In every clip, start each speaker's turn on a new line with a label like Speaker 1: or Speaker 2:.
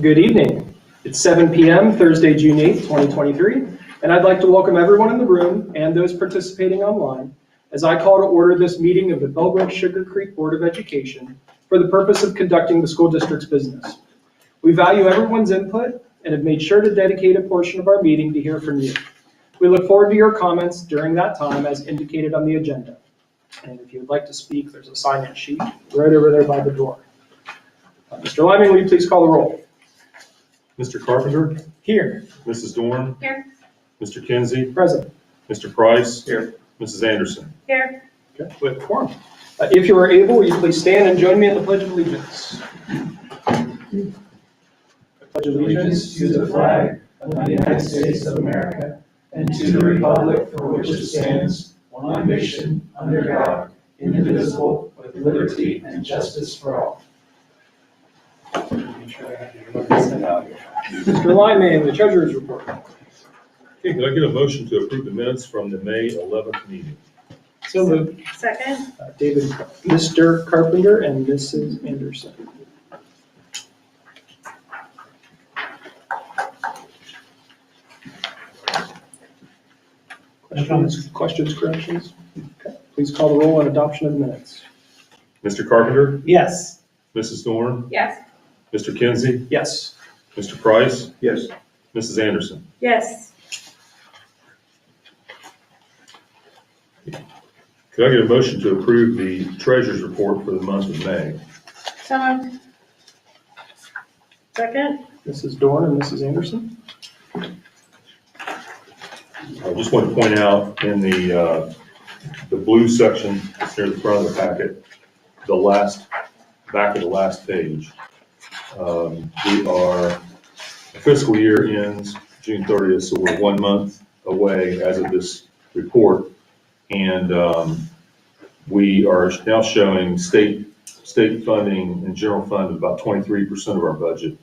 Speaker 1: Good evening. It's 7 p.m. Thursday, June 8th, 2023, and I'd like to welcome everyone in the room and those participating online as I call to order this meeting of the Bellbrook-Sugarcreek Board of Education for the purpose of conducting the school district's business. We value everyone's input and have made sure to dedicate a portion of our meeting to hear from you. We look forward to your comments during that time as indicated on the agenda. And if you would like to speak, there's a sign-in sheet right over there by the door. Mr. Lyman, will you please call the roll?
Speaker 2: Mr. Carpenter?
Speaker 1: Here.
Speaker 2: Mrs. Dorn?
Speaker 3: Here.
Speaker 2: Mr. Kinsey?
Speaker 1: Present.
Speaker 2: Mr. Price?
Speaker 1: Here.
Speaker 2: Mrs. Anderson?
Speaker 3: Here.
Speaker 1: Okay, we have a quorum. If you are able, will you please stand and join me in the Pledge of Allegiance? I pledge allegiance
Speaker 4: to the flag of the United States of America and to the republic for which it stands, one nation, under God, indivisible, with liberty and justice for all.
Speaker 1: Mr. Lyman, the treasurer's report.
Speaker 2: Okay, can I get a motion to approve the minutes from the May 11th meeting?
Speaker 1: So moved.
Speaker 3: Second.
Speaker 1: Mr. Carpenter and Mrs. Anderson. Questions, corrections? Okay. Please call the roll on adoption of the minutes.
Speaker 2: Mr. Carpenter?
Speaker 1: Yes.
Speaker 2: Mrs. Dorn?
Speaker 3: Yes.
Speaker 2: Mr. Kinsey?
Speaker 1: Yes.
Speaker 2: Mr. Price?
Speaker 4: Yes.
Speaker 2: Mrs. Anderson?
Speaker 3: Yes.
Speaker 2: Could I get a motion to approve the treasurer's report for the month of May?
Speaker 3: So moved. Second.
Speaker 1: Mrs. Dorn and Mrs. Anderson.
Speaker 2: I just want to point out in the blue section that's near the front of the packet, back of the last page, our fiscal year ends June 30th, so we're 1 month away as of this report. And we are now showing state funding and general fund of about 23% of our budget.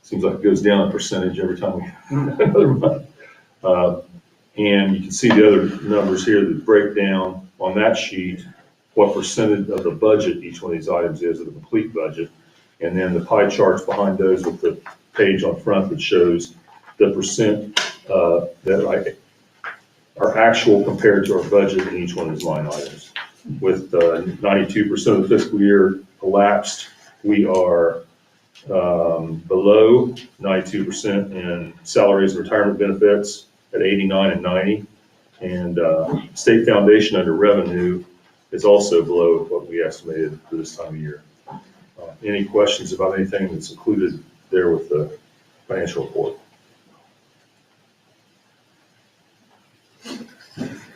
Speaker 2: Seems like it goes down a percentage every time we have another month. And you can see the other numbers here that break down on that sheet what percentage of the budget each one of these items is of the complete budget. And then the pie charts behind those with the page on front that shows the percent that are actual compared to our budget in each one of these line items. With 92% of the fiscal year elapsed, we are below 92% in salaries and retirement benefits at 89 and 90. And state foundation under revenue is also below what we estimated for this time of year. Any questions about anything that's included there with the financial report?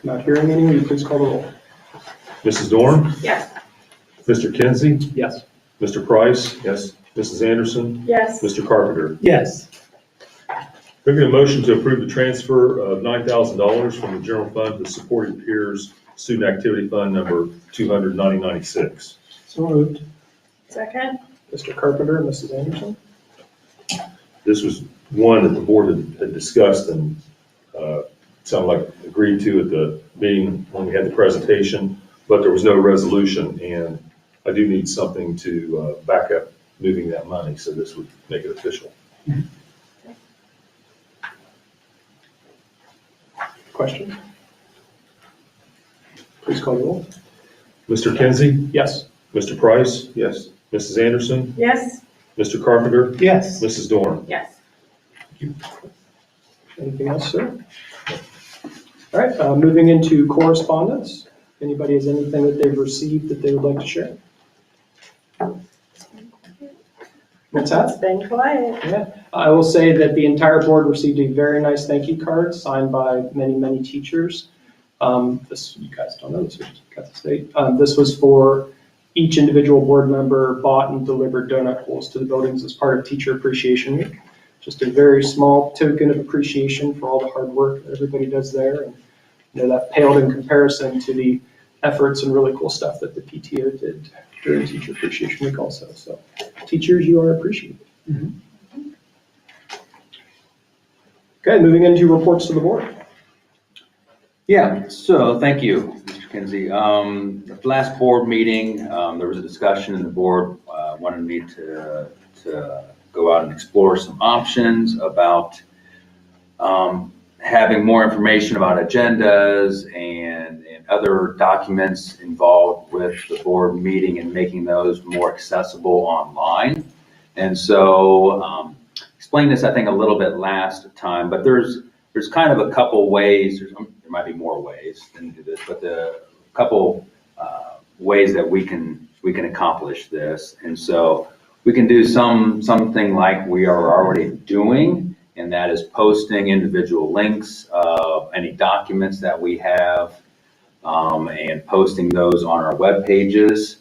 Speaker 1: Not hearing any, will you please call the roll?
Speaker 2: Mrs. Dorn?
Speaker 3: Yes.
Speaker 2: Mr. Kinsey?
Speaker 1: Yes.
Speaker 2: Mr. Price? Yes. Mrs. Anderson?
Speaker 3: Yes.
Speaker 2: Mr. Carpenter?
Speaker 1: Yes.
Speaker 2: Could I get a motion to approve the transfer of $9,000 from the general fund to supporting peers student activity fund number 29096?
Speaker 1: So moved.
Speaker 3: Second.
Speaker 1: Mr. Carpenter and Mrs. Anderson.
Speaker 2: This was one that the board had discussed and sounded like agreed to at the meeting when we had the presentation, but there was no resolution, and I do need something to back up moving that money, so this would make it official.
Speaker 1: Questions? Please call the roll.
Speaker 2: Mr. Kinsey?
Speaker 1: Yes.
Speaker 2: Mr. Price? Yes. Mrs. Anderson?
Speaker 3: Yes.
Speaker 2: Mr. Carpenter?
Speaker 1: Yes.
Speaker 2: Mrs. Dorn?
Speaker 3: Yes.
Speaker 1: Anything else, sir? All right, moving into correspondence. If anybody has anything that they've received that they would like to share? What's that?
Speaker 3: It's been quiet.
Speaker 1: Yeah, I will say that the entire board received a very nice thank you card signed by many, many teachers. This, you guys don't know this, we just got the state. This was for each individual board member bought and delivered donut holes to the buildings as part of Teacher Appreciation Week. Just a very small token of appreciation for all the hard work that everybody does there. And that paled in comparison to the efforts and really cool stuff that the PTO did during Teacher Appreciation Week also. So teachers, you are appreciated. Okay, moving into reports to the board.
Speaker 5: Yeah, so thank you, Mr. Kinsey. At the last board meeting, there was a discussion and the board wanted me to go out and explore some options about having more information about agendas and other documents involved with the board meeting and making those more accessible online. And so explained this, I think, a little bit last time, but there's kind of a couple ways, there might be more ways than do this, but a couple ways that we can accomplish this. And so we can do something like we are already doing, and that is posting individual links of any documents that we have and posting those on our web pages.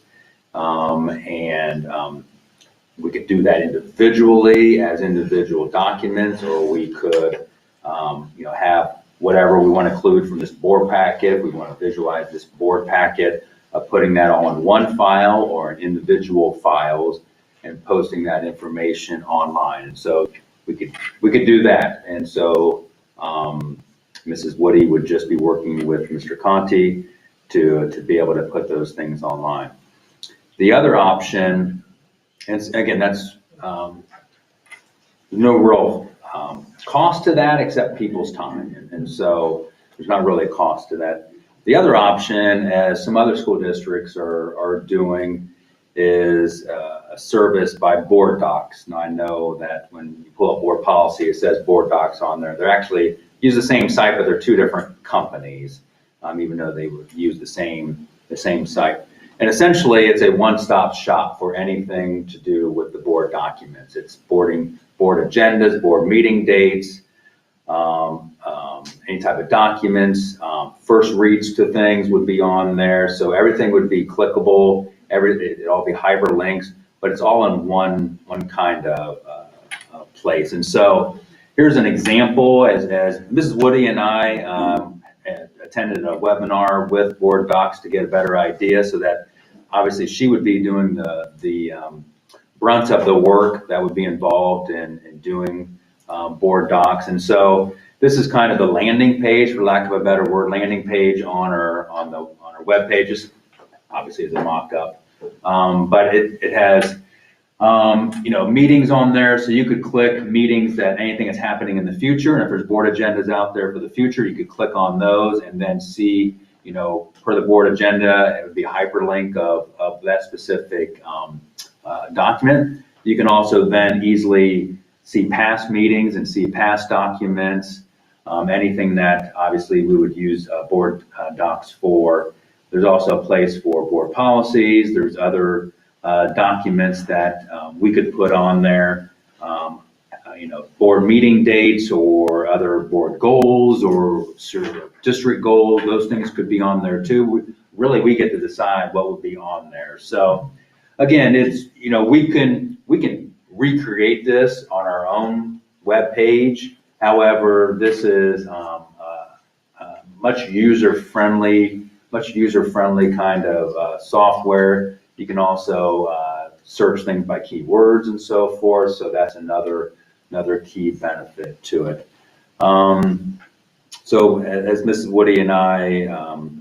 Speaker 5: We could do that individually as individual documents, or we could have whatever we want to include from this board packet. If we want to visualize this board packet, putting that all in one file or in individual files and posting that information online. And so we could do that. And so Mrs. Woody would just be working with Mr. Conti to be able to put those things online. The other option, and again, that's no real cost to that except people's time. And so there's not really a cost to that. The other option, as some other school districts are doing, is a service by board docs. Now I know that when you pull up board policy, it says board docs on there. They're actually use the same site, but they're two different companies, even though they would use the same site. And essentially, it's a one-stop shop for anything to do with the board documents. It's board agendas, board meeting dates, any type of documents, first reads to things would be on there. So everything would be clickable. It'd all be hyperlinks, but it's all in one kind of place. And so here's an example. As Mrs. Woody and I attended a webinar with board docs to get a better idea, so that obviously she would be doing the brunt of the work that would be involved in doing board docs. And so this is kind of the landing page, for lack of a better word, landing page on our web pages. Obviously, it's a mock-up, but it has meetings on there, so you could click meetings that anything that's happening in the future, and if there's board agendas out there for the future, you could click on those and then see, per the board agenda, it would be a hyperlink of that specific document. You can also then easily see past meetings and see past documents, anything that obviously we would use board docs for. There's also a place for board policies. There's other documents that we could put on there, board meeting dates or other board goals or district goals. Those things could be on there too. We get to decide what would be on there. So again, it's, we can recreate this on our own web page. However, this is much user-friendly kind of software. You can also search things by keywords and so forth. So that's another key benefit to it. So as Mrs. Woody and I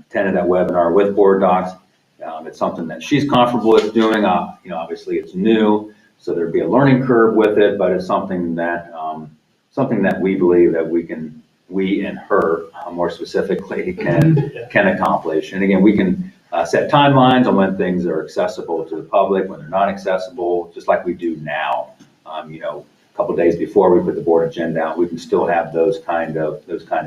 Speaker 5: attended that webinar with board docs, it's something that she's comfortable with doing. Obviously it's new, so there'd be a learning curve with it, but it's something that we believe that we and her more specifically can accomplish. And again, we can set timelines on when things are accessible to the public, when they're not accessible, just like we do now. A couple of days before we put the board agenda out, we can still have those kind of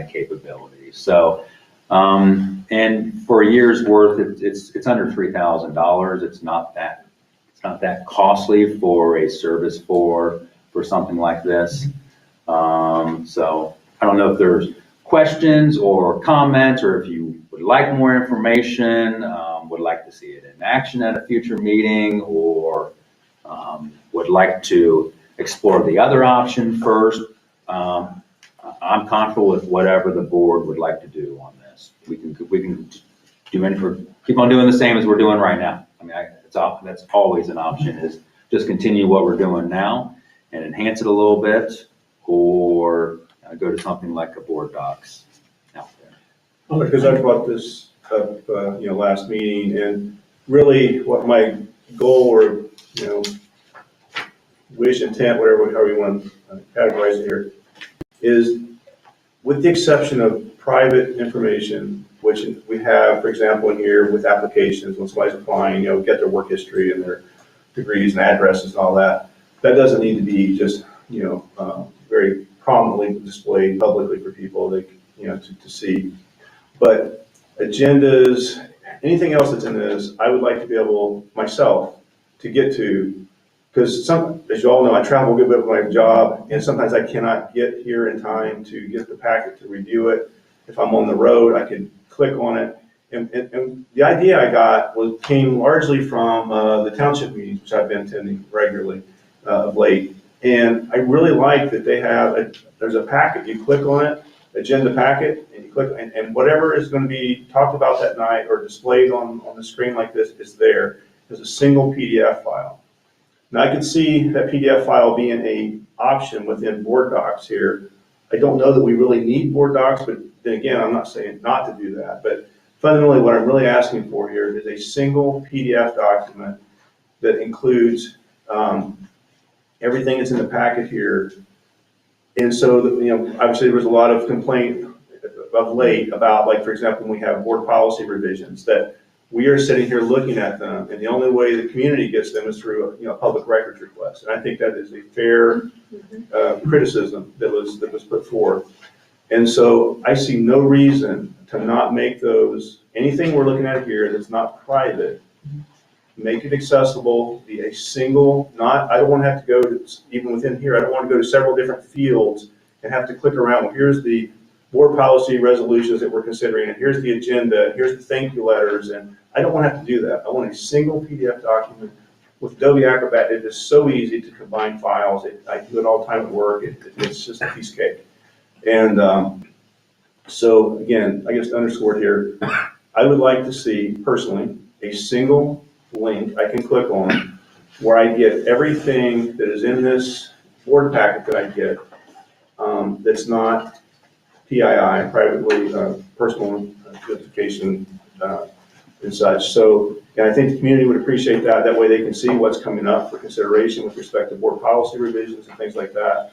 Speaker 5: capabilities. So, and for a year's worth, it's under $3,000. It's not that costly for a service for something like this. So I don't know if there's questions or comments, or if you would like more information, would like to see it in action at a future meeting, or would like to explore the other option first. I'm comfortable with whatever the board would like to do on this. We can keep on doing the same as we're doing right now. I mean, that's always an option, is just continue what we're doing now and enhance it a little bit, or go to something like a board docs out there.
Speaker 6: Because I brought this up, last meeting, and really what my goal or, wish, intent, whatever, however you want to categorize it here, is with the exception of private information, which we have, for example, in here with applications, when somebody's applying, get their work history and their degrees and addresses and all that. That doesn't need to be just, very prominently displayed publicly for people to see. But agendas, anything else that's in this, I would like to be able, myself, to get to, because as you all know, I travel a good bit with my job, and sometimes I cannot get here in time to get the packet to review it. If I'm on the road, I can click on it. And the idea I got came largely from the township meetings, which I've been attending regularly of late. And I really like that they have, there's a packet, you click on it, agenda packet, and you click, and whatever is going to be talked about that night or displayed on the screen like this is there. There's a single PDF file. Now I can see that PDF file being an option within Board Docs here. I don't know that we really need Board Docs, but then again, I'm not saying not to do that. But fundamentally, what I'm really asking for here is a single PDF document that includes everything that's in the packet here. And so, obviously there was a lot of complaint of late about, like, for example, when we have board policy revisions, that we are sitting here looking at them, and the only way the community gets them is through a public records request. And I think that is a fair criticism that was put forth. And so I see no reason to not make those, anything we're looking at here that's not private, make it accessible, be a single, I don't want to have to go to, even within here, I don't want to go to several different fields and have to click around. Well, here's the board policy resolutions that we're considering, and here's the agenda, here's the thank you letters, and I don't want to have to do that. I want a single PDF document. With Adobe Acrobat, it is so easy to combine files. I do it all the time at work. It's just a piece of cake. And so again, I guess to underscore here, I would like to see personally a single link I can click on where I get everything that is in this board packet that I get that's not PII, privately, personal identification and such. So, and I think the community would appreciate that. That way they can see what's coming up for consideration with respect to board policy revisions and things like that.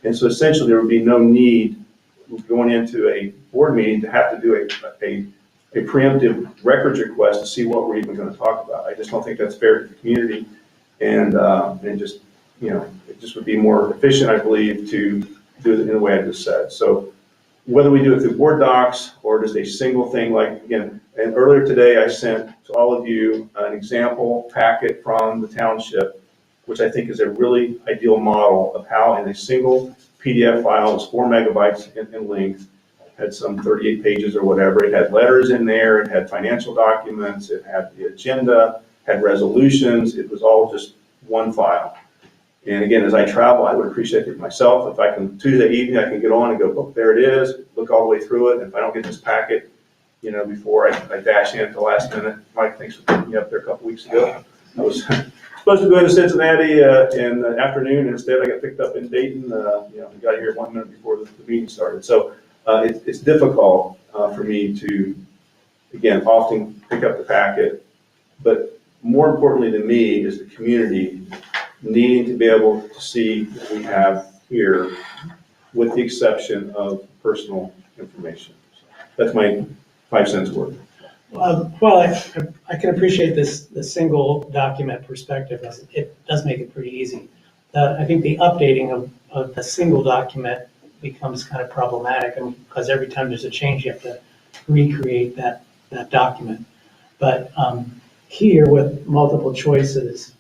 Speaker 6: And so essentially there would be no need going into a board meeting to have to do a preemptive records request to see what we're even going to talk about. I just don't think that's fair to the community, and just, it just would be more efficient, I believe, to do it in the way I just said. So whether we do it through board docs or just a single thing, like, again, and earlier today I sent to all of you an example packet from the township, which I think is a really ideal model of how in a single PDF file, it's 4 megabytes in length, had some 38 pages or whatever. It had letters in there, it had financial documents, it had the agenda, had resolutions. It was all just one file. And again, as I travel, I would appreciate it myself. If I can, Tuesday evening, I can get on and go, look, there it is, look all the way through it. And if I don't get this packet, before I dash in at the last minute, Mike, thanks for picking me up there a couple weeks ago. I was supposed to go to Cincinnati in the afternoon. Instead, I got picked up in Dayton. We got here 1 minute before the meeting started. So it's difficult for me to, again, often pick up the packet. But more importantly to me is the community needing to be able to see what we have here, with the exception of personal information. So that's my 5 cents worth.
Speaker 7: Well, I can appreciate the single document perspective. It does make it pretty easy. I think the updating of the single document becomes kind of problematic, because every time there's a change, you have to recreate that document. But here, with multiple choices,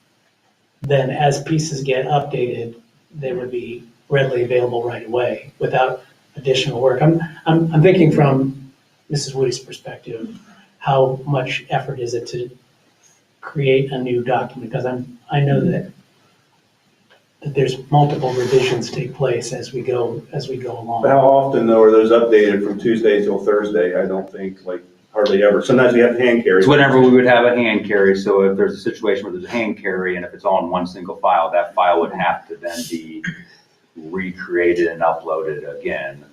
Speaker 7: then as pieces get updated, they would be readily available right away without additional work. I'm thinking from Mrs. Woody's perspective, how much effort is it to create a new document? Because I know that there's multiple revisions take place as we go along.
Speaker 6: But how often, though, are those updated from Tuesday till Thursday? I don't think, like, hardly ever. Sometimes we have hand carry.
Speaker 5: It's whenever we would have a hand carry. So if there's a situation where there's a hand carry, and if it's all in one single file, that file would have to then be recreated and uploaded again.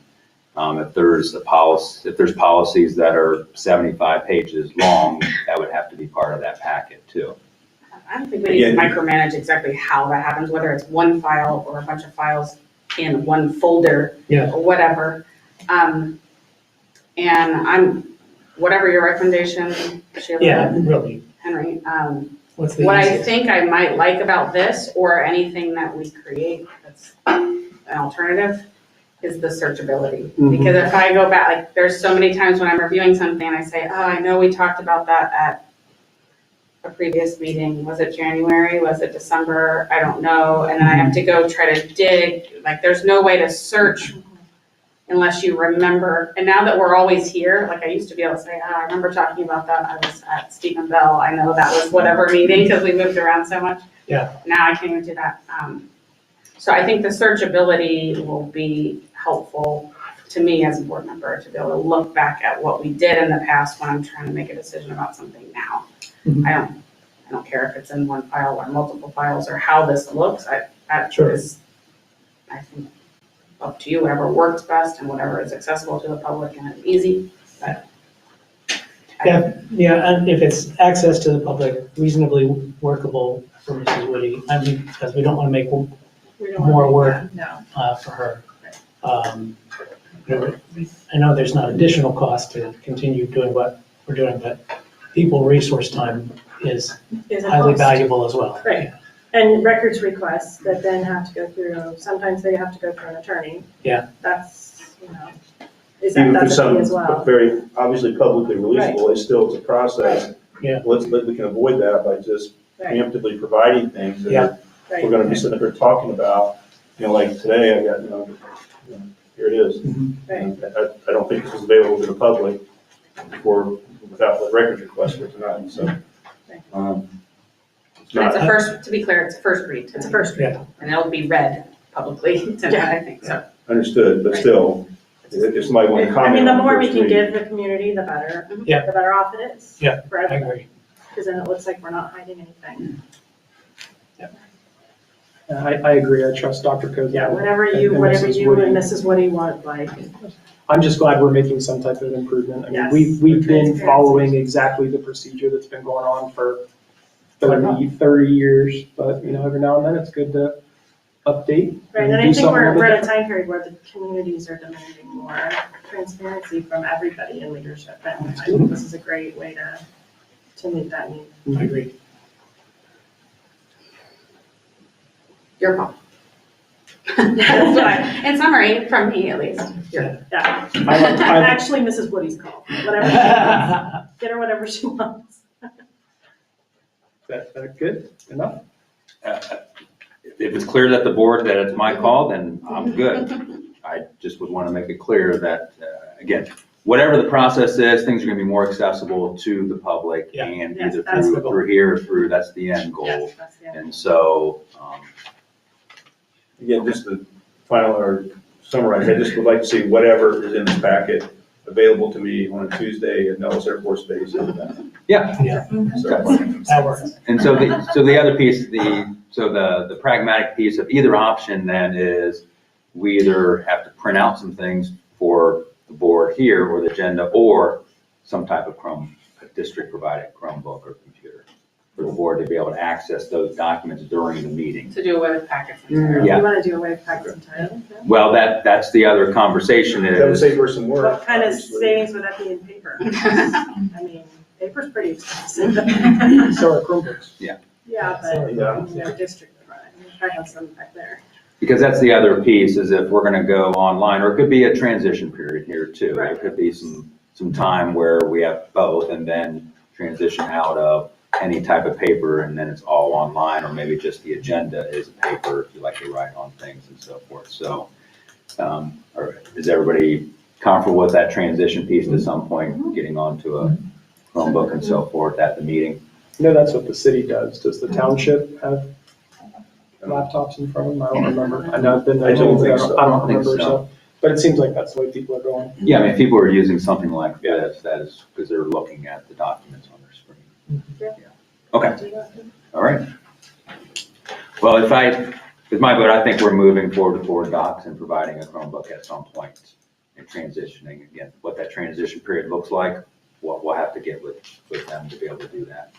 Speaker 5: If there's policies that are 75 pages long, that would have to be part of that packet too.
Speaker 8: I don't think we need to micromanage exactly how that happens, whether it's one file or a bunch of files in one folder
Speaker 7: Yeah.
Speaker 8: or whatever. And whatever your recommendation, Sheila,
Speaker 7: Yeah, really.
Speaker 8: Henry,
Speaker 7: What's the
Speaker 8: what I
Speaker 7: easiest?
Speaker 8: think I might like about this, or anything that we create that's an alternative, is the searchability.
Speaker 1: Mhm.
Speaker 8: Because if I go back, like, there's so many times when I'm reviewing something and I say, oh, I know we talked about that at a previous meeting. Was it January? Was it December? I don't know. And then I have to go try to dig, like, there's no way to search unless you remember. And now that we're always here, like, I used to be able to say, oh, I remember talking about that. I was at Stephen Bell. I know that was whatever meeting because we moved around so much.
Speaker 7: Yeah.
Speaker 8: Now I can't even do that. So I think the searchability will be helpful to me as a board member to be able to look back at what we did in the past when I'm trying to make a decision about something now.
Speaker 7: Mhm.
Speaker 8: I don't care if it's in one file or multiple files or how this looks. That
Speaker 7: Sure.
Speaker 8: is, I think, up to you, whatever works best and whatever is accessible to the public and is easy. But
Speaker 7: Yeah, and if it's access to the public, reasonably workable for Mrs. Woody, I mean, because we don't want to make
Speaker 3: We don't
Speaker 7: more
Speaker 3: wanna-
Speaker 7: work
Speaker 3: No.
Speaker 7: for her. I know there's not additional cost to continue doing what we're doing, but people resource time is
Speaker 3: Is a
Speaker 7: highly
Speaker 3: cost.
Speaker 7: valuable as well.
Speaker 3: Right. And records requests that then have to go through, sometimes they have to go through an attorney.
Speaker 7: Yeah.
Speaker 3: That's, is
Speaker 6: Even if
Speaker 3: that's
Speaker 6: it's
Speaker 3: a fee
Speaker 6: something
Speaker 3: as well.
Speaker 6: very obviously publicly releasable, it's still a process.
Speaker 7: Yeah.
Speaker 6: We can avoid that by just
Speaker 3: Right,
Speaker 6: preemptively providing things that
Speaker 7: Yeah.
Speaker 3: right.
Speaker 6: we're gonna be sitting here talking about, like today, I got, here it is.
Speaker 3: Right.
Speaker 6: And I don't think this is available to the public without the records request for tonight, so. It's
Speaker 8: it's a
Speaker 6: not,
Speaker 8: first, to be clear, it's a first read.
Speaker 3: It's a first read.
Speaker 7: Yeah.
Speaker 8: And it'll be read publicly tonight, I think, so.
Speaker 6: understood, but still, if somebody wanted to
Speaker 3: I
Speaker 6: comment.
Speaker 3: mean, the
Speaker 6: on the
Speaker 3: more we
Speaker 6: first
Speaker 3: can
Speaker 6: read-
Speaker 3: give the community, the better.
Speaker 7: Yeah.
Speaker 3: The better off it is.
Speaker 7: Yeah,
Speaker 3: For
Speaker 7: I
Speaker 3: everybody,
Speaker 7: agree.
Speaker 3: because then it looks like we're not hiding anything.
Speaker 1: I agree. I trust Dr. Kozak.
Speaker 3: Yeah, whatever
Speaker 1: and
Speaker 3: you
Speaker 1: Mrs. Woody.
Speaker 3: and Mrs. Woody want, like,
Speaker 1: I'm just glad we're making some type of improvement. I mean,
Speaker 3: Yes.
Speaker 1: we've been
Speaker 3: Transparency.
Speaker 1: following exactly the procedure that's been going on for 30 years, but, every now and then it's good to update.
Speaker 3: right, and
Speaker 1: do
Speaker 3: I think
Speaker 1: something a
Speaker 3: we're
Speaker 1: little
Speaker 3: at a
Speaker 1: different.
Speaker 3: time period where the communities are demanding more transparency from everybody in leadership, and I think this is a great way to meet that need.
Speaker 7: I agree.
Speaker 8: Your call. That's what in summary, from me at least.
Speaker 3: Yeah,
Speaker 1: I-
Speaker 3: actually, Mrs. Woody's call, whatever she wants, get her whatever she wants.
Speaker 1: That good? Enough?
Speaker 5: If it's clear that the board, that it's my call, then I'm good. I just would want to make it clear that, again, whatever the process is, things are going to be more accessible to the public
Speaker 7: Yeah.
Speaker 5: and
Speaker 3: Yes,
Speaker 5: either
Speaker 3: that's the
Speaker 5: through
Speaker 3: goal.
Speaker 5: here, through, that's the end goal.
Speaker 3: Yes, that's the end.
Speaker 5: And so,
Speaker 6: Again, just the final or summarize, I just would like to see whatever is in this packet available to me on a Tuesday at Nellis Air Force Base.
Speaker 5: yeah.
Speaker 6: So,
Speaker 7: That works.
Speaker 5: And so the other piece, the pragmatic piece of either option then is we either have to print out some things for the board here or the agenda, or some type of district provided Chromebook or computer for the board to be able to access those documents during the meeting.
Speaker 8: To do away with packets.
Speaker 5: Yeah.
Speaker 3: You want to do away with packets entirely?
Speaker 5: Well, that's the other conversation
Speaker 6: That would
Speaker 5: is,
Speaker 6: save her some work.
Speaker 3: What kind of
Speaker 6: obviously.
Speaker 3: savings would that be in paper? I mean, paper's pretty expensive.
Speaker 1: So are Chromebooks.
Speaker 3: Yeah, but,
Speaker 6: Yeah.
Speaker 3: district, I have some back there.
Speaker 5: because that's the other piece, is if we're gonna go online, or it could be a transition period here too. There
Speaker 3: Right.
Speaker 5: could be some time where we have both and then transition out of any type of paper and then it's all online, or maybe just the agenda is a paper if you like to write on things and so forth. So, is everybody comfortable with that transition piece to some point, getting onto a Chromebook and so forth at the meeting?
Speaker 1: That's what the city does. Does the township have laptops in front of them? I don't remember. I know I've been there.
Speaker 6: I don't think so.
Speaker 1: I don't
Speaker 5: I think
Speaker 1: remember,
Speaker 5: so.
Speaker 1: so. But it seems like that's the way people are going.
Speaker 5: Yeah, I mean, if people are using something like this, that is because they're looking at the documents on their screen.
Speaker 3: Yeah.
Speaker 5: Okay, all right. Well, with my vote, I think we're moving forward to board docs and providing a Chromebook at some point and transitioning. Again, what that transition period looks like, we'll have to get with them to be able to do that.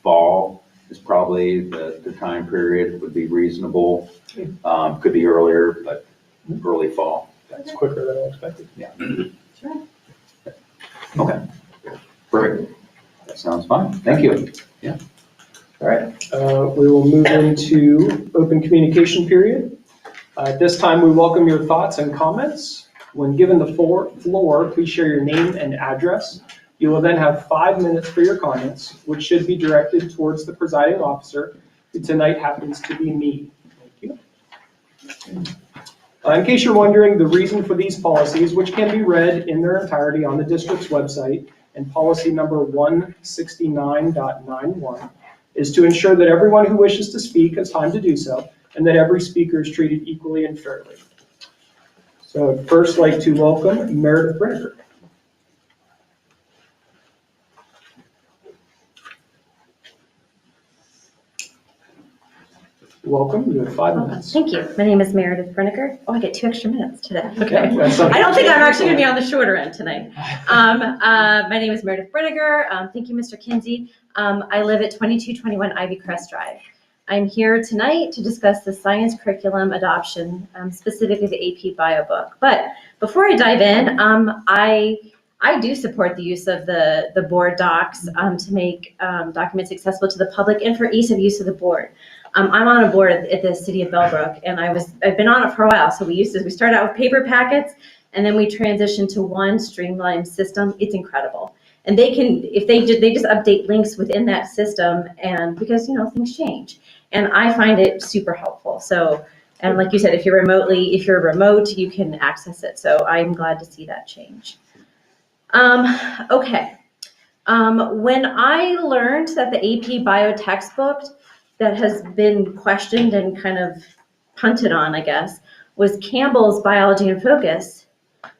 Speaker 5: fall is probably the time period would be reasonable. Could be earlier, but early fall.
Speaker 1: That's quicker than I expected.
Speaker 5: Yeah.
Speaker 3: Sure.
Speaker 5: Okay. Perfect. That sounds fine. Thank you.
Speaker 1: All right, we will move into open communication period. At this time, we welcome your thoughts and comments. When given the floor, please share your name and address. You will then have 5 minutes for your comments, which should be directed towards the presiding officer, who tonight happens to be me. Thank you. In case you're wondering, the reason for these policies, which can be read in their entirety on the district's website, and policy number 169.91, is to ensure that everyone who wishes to speak has time to do so, and that every speaker is treated equally and fairly. So I'd first like to welcome Meredith Brenner. Welcome, you have 5 minutes.
Speaker 9: Thank you. My name is Meredith Brenniger. Oh, I get 2 extra minutes today.
Speaker 1: Okay, that's something.
Speaker 9: I don't think I'm actually going to be on the shorter end tonight. My name is Meredith Brenniger. Thank you, Mr. Kinsey. I live at 2221 Ivy Crest Drive. I'm here tonight to discuss the science curriculum adoption, specifically the AP Bio book. But before I dive in, I do support the use of the board docs to make documents accessible to the public and for ease of use of the board. I'm on a board at the city of Bellbrook, and I've been on it for a while. So we started out with paper packets, and then we transitioned to one streamlined system. It's incredible. And they just update links within that system, and because things change, and I find it super helpful. So, and like you said, if you're remote, you can access it. So I'm glad to see that change. Okay. When I learned that the AP Bio textbook that has been questioned and kind of punted on, I guess, was Campbell's Biology in Focus,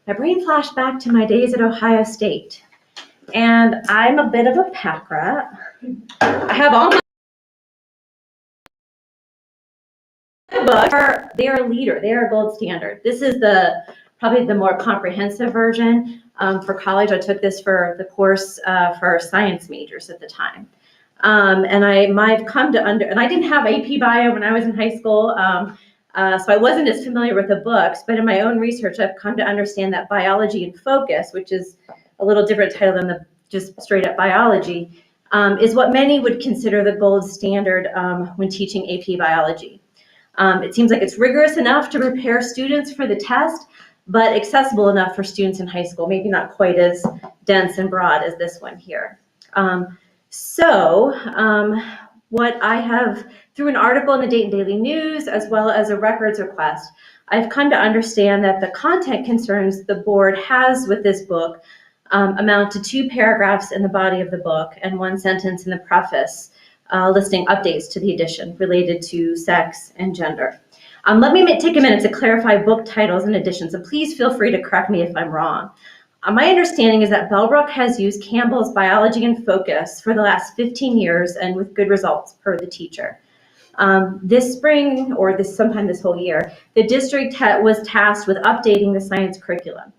Speaker 9: my brain flashed back to my days at Ohio State. And I'm a bit of a pack rat. I have all my books. They are a leader. They are a gold standard. This is probably the more comprehensive version. For college, I took this for the course for our science majors at the time. And I've come to and I didn't have AP Bio when I was in high school, so I wasn't as familiar with the books, but in my own research, I've come to understand that Biology in Focus, which is a little different title than the just straight up biology, is what many would consider the gold standard when teaching AP Biology. It seems like it's rigorous enough to prepare students for the test, but accessible enough for students in high school, maybe not quite as dense and broad as this one here. What I have, through an article in the Dayton Daily News, as well as a records request, I've come to understand that the content concerns the board has with this book amount to 2 paragraphs in the body of the book and 1 sentence in the preface listing updates to the edition related to sex and gender. Let me take a minute to clarify book titles and editions, and please feel free to correct me if I'm wrong. My understanding is that Bellbrook has used Campbell's Biology in Focus for the last 15 years and with good results per the teacher. This spring, or sometime this whole year, the district was tasked with updating the science curriculum.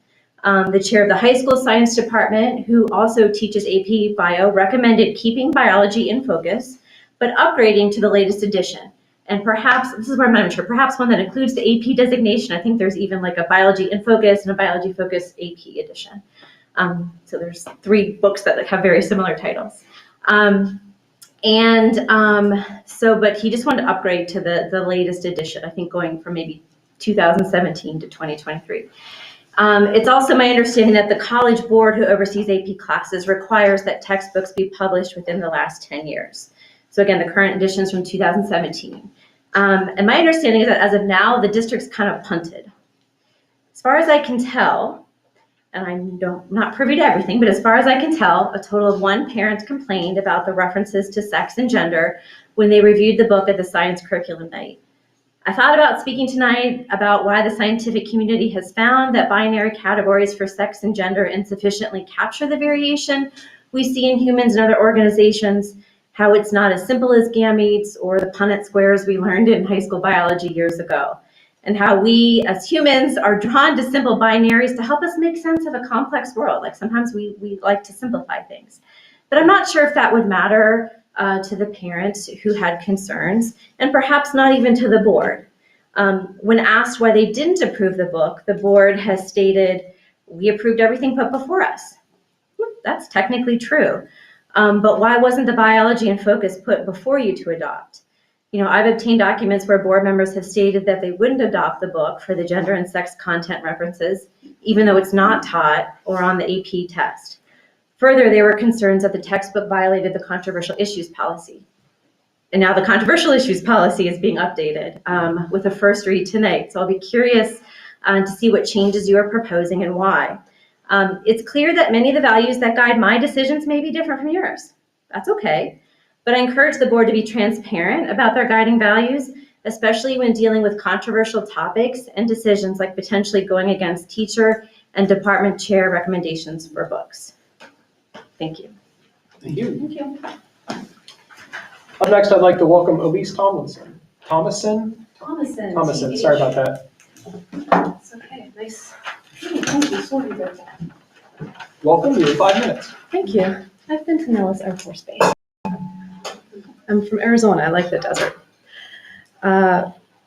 Speaker 9: The chair of the high school science department, who also teaches AP Bio, recommended keeping biology in focus, but upgrading to the latest edition. And perhaps, this is where I'm not sure, perhaps one that includes the AP designation. I think there's even like a Biology in Focus and a Biology Focus AP edition. So there's 3 books that have very similar titles. But he just wanted to upgrade to the latest edition, I think going from maybe 2017 to 2023. It's also my understanding that the College Board, who oversees AP classes, requires that textbooks be published within the last 10 years. So again, the current edition's from 2017. And my understanding is that as of now, the district's kind of punted. As far as I can tell, and I'm not privy to everything, but as far as I can tell, a total of 1 parent complained about the references to sex and gender when they reviewed the book at the science curriculum night. I thought about speaking tonight about why the scientific community has found that binary categories for sex and gender insufficiently capture the variation we see in humans and other organizations, how it's not as simple as gametes or the Punnett squares we learned in high school biology years ago, and how we as humans are drawn to simple binaries to help us make sense of a complex world. Like sometimes we like to simplify things. But I'm not sure if that would matter to the parents who had concerns, and perhaps not even to the board. When asked why they didn't approve the book, the board has stated, "We approved everything put before us." That's technically true. But why wasn't the biology in focus put before you to adopt? I've obtained documents where board members have stated that they wouldn't adopt the book for the gender and sex content references, even though it's not taught or on the AP test. Further, there were concerns that the textbook violated the controversial issues policy. And now the controversial issues policy is being updated with a first read tonight. So I'll be curious to see what changes you are proposing and why. It's clear that many of the values that guide my decisions may be different from yours. That's okay. But I encourage the board to be transparent about their guiding values, especially when dealing with controversial topics and decisions like potentially going against teacher and department chair recommendations for books. Thank you.
Speaker 1: Thank you.
Speaker 9: Thank you.
Speaker 1: Up next, I'd like to welcome Elise Thomason, sorry about that.
Speaker 10: It's okay, nice. Thank you, sorry about that.
Speaker 1: Welcome, you have 5 minutes.
Speaker 10: Thank you. I've been to Nellis Air Force Base. I'm from Arizona, I like the desert.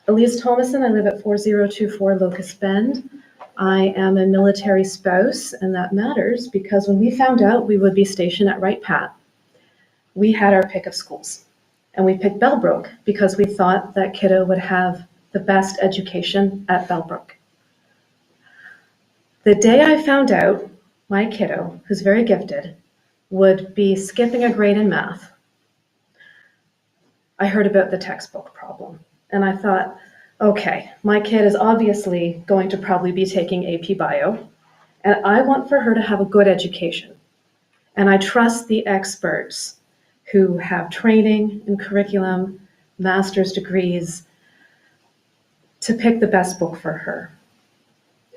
Speaker 10: Elise Thomason, I live at 4024 Locust Bend. I am a military spouse, and that matters because when we found out we would be stationed at Wright Pat, we had our pick of schools. And we picked Bellbrook because we thought that kiddo would have the best education at Bellbrook. The day I found out my kiddo, who's very gifted, would be skipping a grade in math, I heard about the textbook problem. And I thought, okay, my kid is obviously going to probably be taking AP Bio, and I want for her to have a good education. And I trust the experts who have training and curriculum, master's degrees, to pick the best book for her.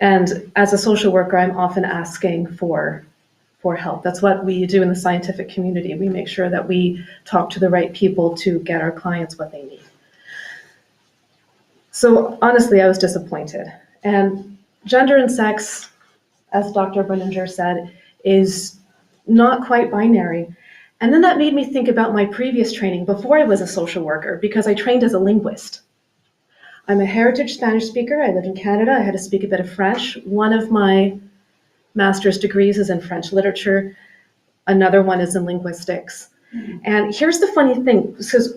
Speaker 10: And as a social worker, I'm often asking for help. That's what we do in the scientific community. We make sure that we talk to the right people to get our clients what they need. So honestly, I was disappointed. And gender and sex, as Dr. Brenninger said, is not quite binary. And then that made me think about my previous training before I was a social worker, because I trained as a linguist. I'm a heritage Spanish speaker. I live in Canada. I had to speak a bit of French. One of my master's degrees is in French literature. Another one is in linguistics. And here's the funny thing, because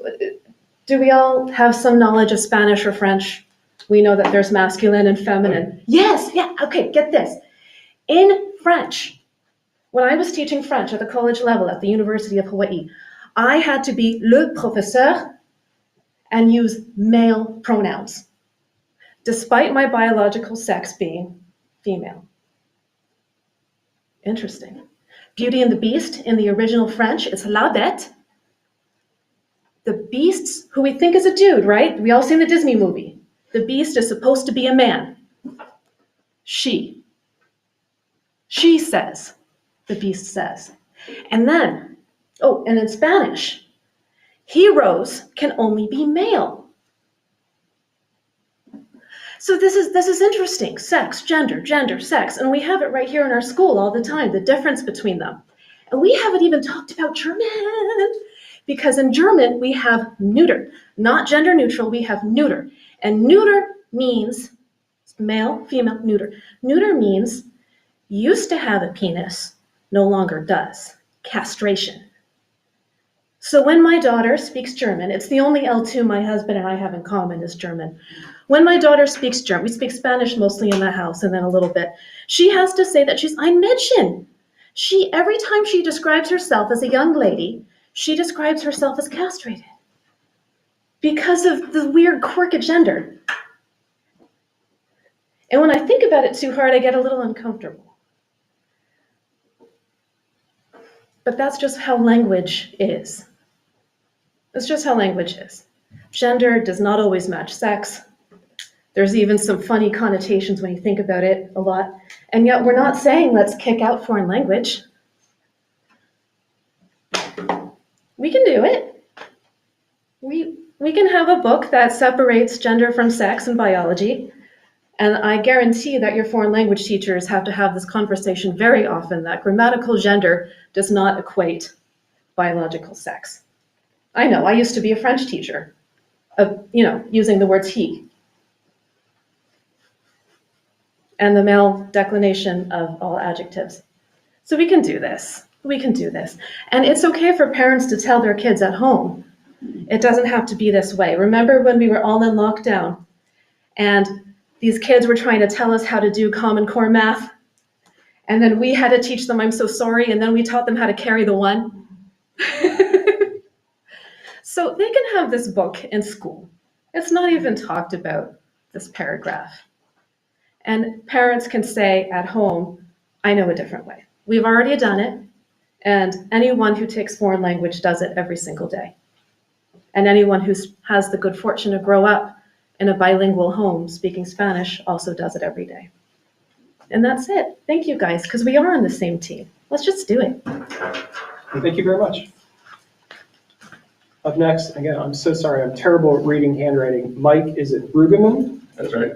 Speaker 10: do we all have some knowledge of Spanish or French? We know that there's masculine and feminine. Yes, yeah, okay, get this. In French, when I was teaching French at the college level at the University of Hawaii, I had to be le professeur and use male pronouns, despite my biological sex being female. Interesting. Beauty and the Beast in the original French is la bête. The Beast, who we think is a dude, right? We all seen the Disney movie. The Beast is supposed to be a man. She says, the Beast says. And then, and in Spanish, heroes can only be male. So this is interesting. Sex, gender, sex. And we have it right here in our school all the time, the difference between them. And we haven't even talked about German, because in German we have neuter, not gender neutral, we have neuter. And neuter means male, female, neuter. Neuter means used to have a penis, no longer does. Castration. So when my daughter speaks German, it's the only L2 my husband and I have in common is German. When my daughter speaks German, we speak Spanish mostly in the house and then a little bit, she has to say that she's ein Mädchen. Every time she describes herself as a young lady, she describes herself as castrated because of the weird quirk of gender. And when I think about it too hard, I get a little uncomfortable. But that's just how language is. That's just how language is. Gender does not always match sex. There's even some funny connotations when you think about it a lot. And yet we're not saying let's kick out foreign language. We can do it. We can have a book that separates gender from sex and biology. And I guarantee that your foreign language teachers have to have this conversation very often, that grammatical gender does not equate biological sex. I know, I used to be a French teacher, using the words he. And the male declination of all adjectives. So we can do this. We can do this. And it's okay for parents to tell their kids at home. It doesn't have to be this way. Remember when we were all in lockdown and these kids were trying to tell us how to do Common Core math? And then we had to teach them, I'm so sorry, and then we taught them how to carry the one. So they can have this book in school. It's not even talked about, this paragraph. And parents can say at home, I know a different way. We've already done it, and anyone who takes foreign language does it every single day. And anyone who has the good fortune to grow up in a bilingual home speaking Spanish also does it every day. And that's it. Thank you guys, because we are on the same team. Let's just do it.
Speaker 1: Thank you very much. Up next, again, I'm so sorry, I'm terrible at reading handwriting. Mike, is it Rugerman?
Speaker 11: That's right.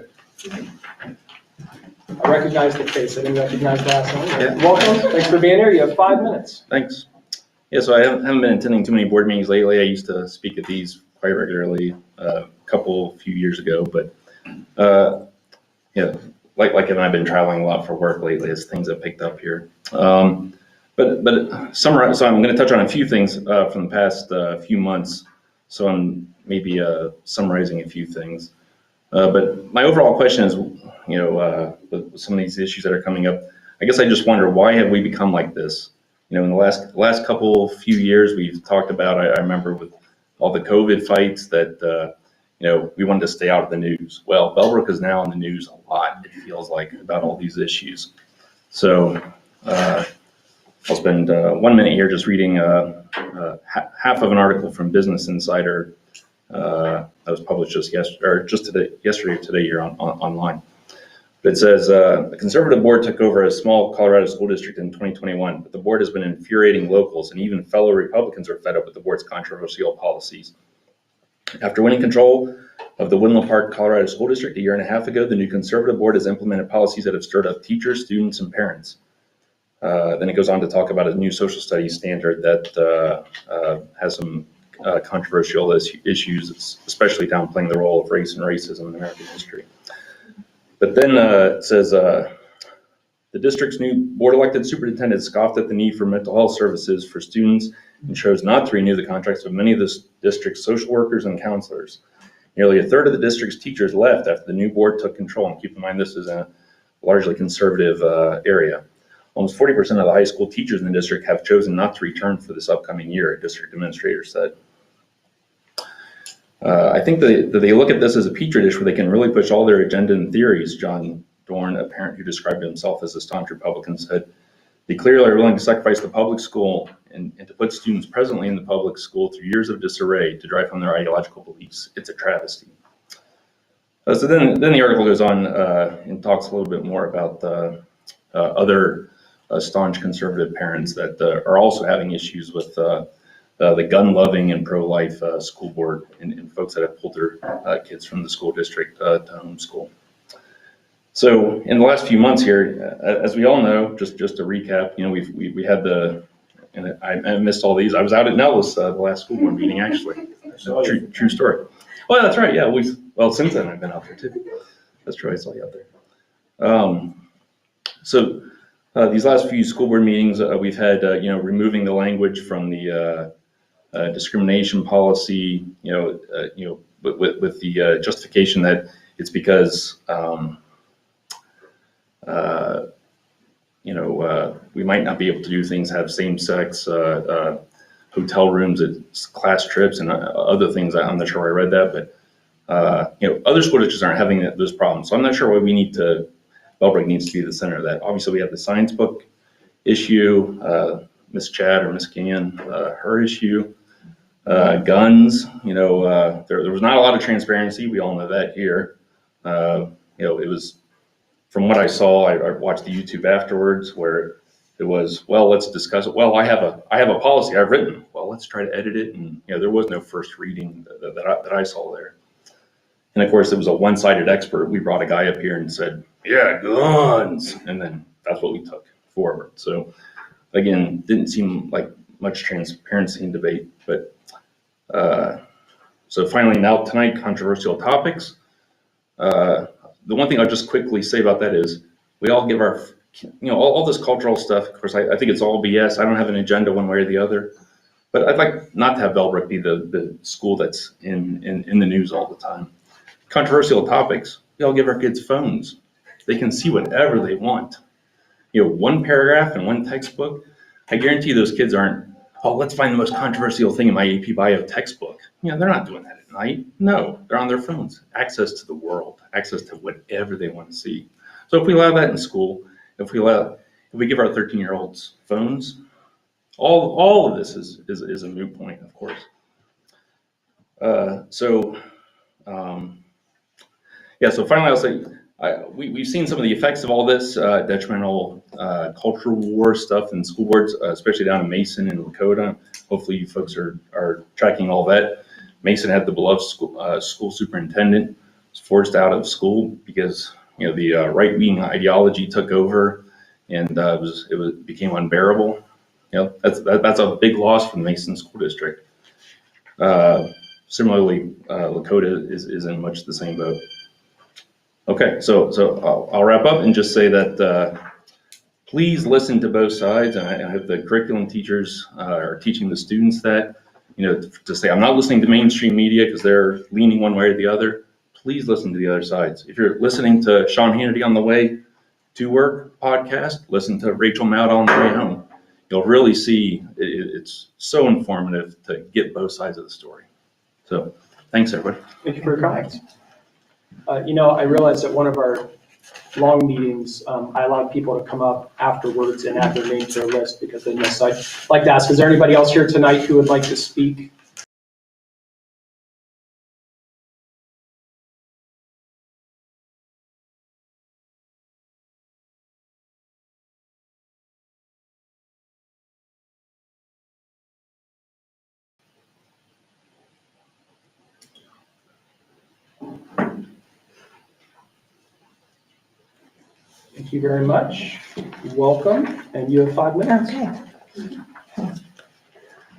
Speaker 1: I recognize the face, I didn't recognize the last name.
Speaker 11: Yeah.
Speaker 1: Welcome, thanks for being here, you have 5 minutes.
Speaker 11: Thanks. Yeah, so I haven't been attending too many board meetings lately. I used to speak at these quite regularly a few years ago, but like I've been traveling a lot for work lately as things have picked up here. But summarize, so I'm going to touch on a few things from the past few months. So I'm maybe summarizing a few things. But my overall question is, with some of these issues that are coming up, I guess I just wonder, why have we become like this? In the last few years, we've talked about, I remember with all the COVID fights that, we wanted to stay out of the news. Well, Bellbrook is now in the news a lot, it feels like, about all these issues. So I'll spend 1 minute here just reading half of an article from Business Insider that was published just yesterday or today here online. It says, the conservative board took over a small Colorado school district in 2021, but the board has been infuriating locals, and even fellow Republicans are fed up with the board's controversial policies. After winning control of the Woodland Park, Colorado school district a year and a half ago, the new conservative board has implemented policies that have stirred up teachers, students, and parents. Then it goes on to talk about a new social studies standard that has some controversial issues, especially downplaying the role of race and racism in American history. But then it says, the district's new board-elected superintendent scoffed at the need for mental health services for students and chose not to renew the contracts of many of the district's social workers and counselors. Nearly a third of the district's teachers left after the new board took control. And keep in mind, this is a largely conservative area. Almost 40% of the high school teachers in the district have chosen not to return for this upcoming year, a district administrator said. I think that they look at this as a petri dish where they can really push all their agenda and theories. John Dorn, a parent who described himself as a staunch Republican, said, they clearly are willing to sacrifice the public school and to put students presently in the public school through years of disarray to drive home their ideological beliefs. It's a travesty. So then the article goes on and talks a little bit more about other staunch conservative parents that are also having issues with the gun-loving and pro-life school board and folks that have pulled their kids from the school district to homeschool. So in the last few months here, as we all know, just to recap, we had and I missed all these. I was out at Nellis the last school board meeting, actually. True story. Well, that's right. Yeah, since then I've been out there too. That's true. I saw you out there. These last few school board meetings, we've had, removing the language from the discrimination policy, with the justification that it's because, we might not be able to do things, have same-sex hotel rooms at class trips and other things. I'm not sure where I read that, but other school districts aren't having those problems. So I'm not sure why Bellbrook needs to be the center of that. Obviously, we have the science book issue, Miss Chad or Miss Gann, her issue, guns. There was not a lot of transparency. We all know that here. It was, from what I saw, I watched the YouTube afterwards where it was, well, let's discuss it. Well, I have a policy I've written. Well, let's try to edit it. And there was no first reading that I saw there. And of course, it was a one-sided expert. We brought a guy up here and said, yeah, guns. And then that's what we took forward. So again, didn't seem like much transparency in debate. But So finally, now tonight, controversial topics. The one thing I'll just quickly say about that is we all give our, all this cultural stuff. Of course, I think it's all BS. I don't have an agenda one way or the other. But I'd like not to have Bellbrook be the school that's in the news all the time. Controversial topics, we all give our kids phones. They can see whatever they want. One paragraph in one textbook, I guarantee those kids aren't, oh, let's find the most controversial thing in my AP Bio textbook. They're not doing that at night. No, they're on their phones. Access to the world, access to whatever they want to see. So if we allow that in school, if we give our 13-year-olds phones, all of this is a moot point, of course. So finally I'll say, we've seen some of the effects of all this detrimental cultural war stuff in school boards, especially down in Mason and Lakota. Hopefully you folks are tracking all that. Mason had the beloved school superintendent was forced out of school because the right-wing ideology took over, and it became unbearable. That's a big loss for the Mason School District. Similarly, Lakota is in much the same boat. Okay, so I'll wrap up and just say that please listen to both sides. And I hope the curriculum teachers are teaching the students that, to say, I'm not listening to mainstream media because they're leaning one way or the other. Please listen to the other sides. If you're listening to Sean Hannity on the way to work podcast, listen to Rachel Maddow on the way home. You'll really see it's so informative to get both sides of the story. So thanks, everybody.
Speaker 1: Thank you for your comments. I realized at one of our long meetings, I allowed people to come up afterwards and add their name to their list because they missed. So I'd like to ask, is there anybody else here tonight who would like to speak? Thank you very much. Welcome, and you have 5 minutes.
Speaker 9: Okay.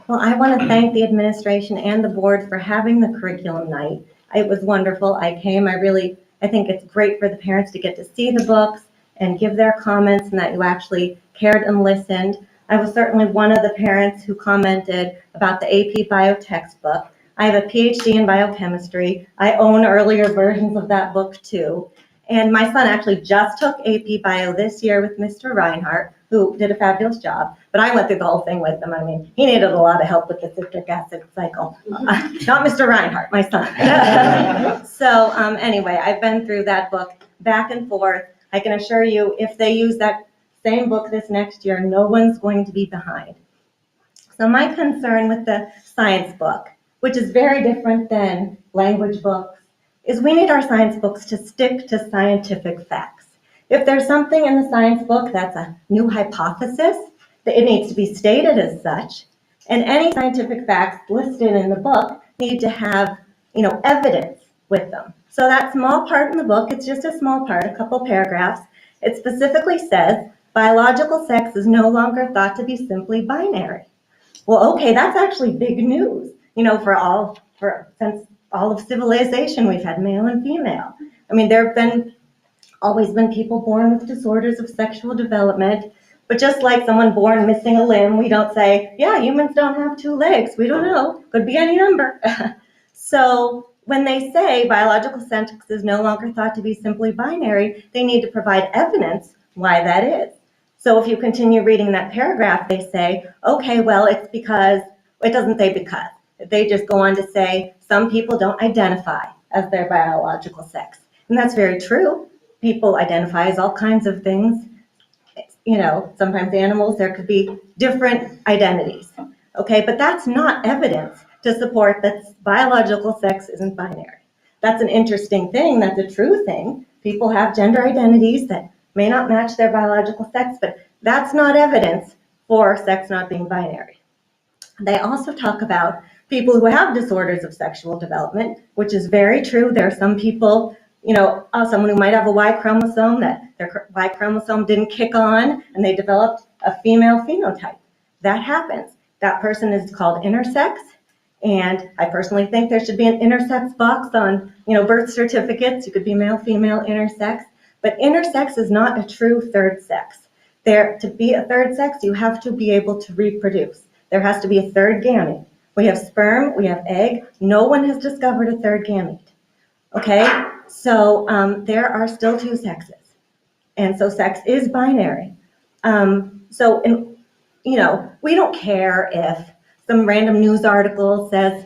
Speaker 9: Well, I want to thank the administration and the board for having the curriculum night. It was wonderful. I came. I think it's great for the parents to get to see the books and give their comments, and that you actually cared and listened. I was certainly one of the parents who commented about the AP Bio textbook. I have a PhD in biochemistry. I own earlier versions of that book too. And my son actually just took AP Bio this year with Mr. Reinhardt, who did a fabulous job. But I went through the whole thing with him. I mean, he needed a lot of help with the citric acid cycle. Not Mr. Reinhardt, my son. So anyway, I've been through that book back and forth. I can assure you, if they use that same book this next year, no one's going to be behind. So my concern with the science book, which is very different than language books, is we need our science books to stick to scientific facts. If there's something in the science book that's a new hypothesis, it needs to be stated as such. And any scientific facts listed in the book need to have, evidence with them. So that small part in the book, it's just a small part, a couple paragraphs. It specifically says, biological sex is no longer thought to be simply binary. Well, okay, that's actually big news, since all of civilization, we've had male and female. I mean, there have always been people born with disorders of sexual development, but just like someone born missing a limb, we don't say, yeah, humans don't have 2 legs. We don't know, could be any number. So when they say biological sex is no longer thought to be simply binary, they need to provide evidence why that is. So if you continue reading that paragraph, they say, okay, well, it's because, it doesn't say because. They just go on to say some people don't identify as their biological sex. And that's very true. People identify as all kinds of things. Sometimes animals, there could be different identities. Okay, but that's not evidence to support that biological sex isn't binary. That's an interesting thing. That's a true thing. People have gender identities that may not match their biological sex, but that's not evidence for sex not being binary. They also talk about people who have disorders of sexual development, which is very true. There are some people, someone who might have a Y chromosome, that their Y chromosome didn't kick on and they developed a female phenotype. That happens. That person is called intersex, And I personally think there should be an intersex box on, birth certificates. You could be male, female, intersex. But intersex is not a true third sex. To be a third sex, you have to be able to reproduce. There has to be a third gamete. We have sperm, we have egg. No one has discovered a third gamete. Okay? So there are still two sexes. And so sex is binary. We don't care if some random news article says,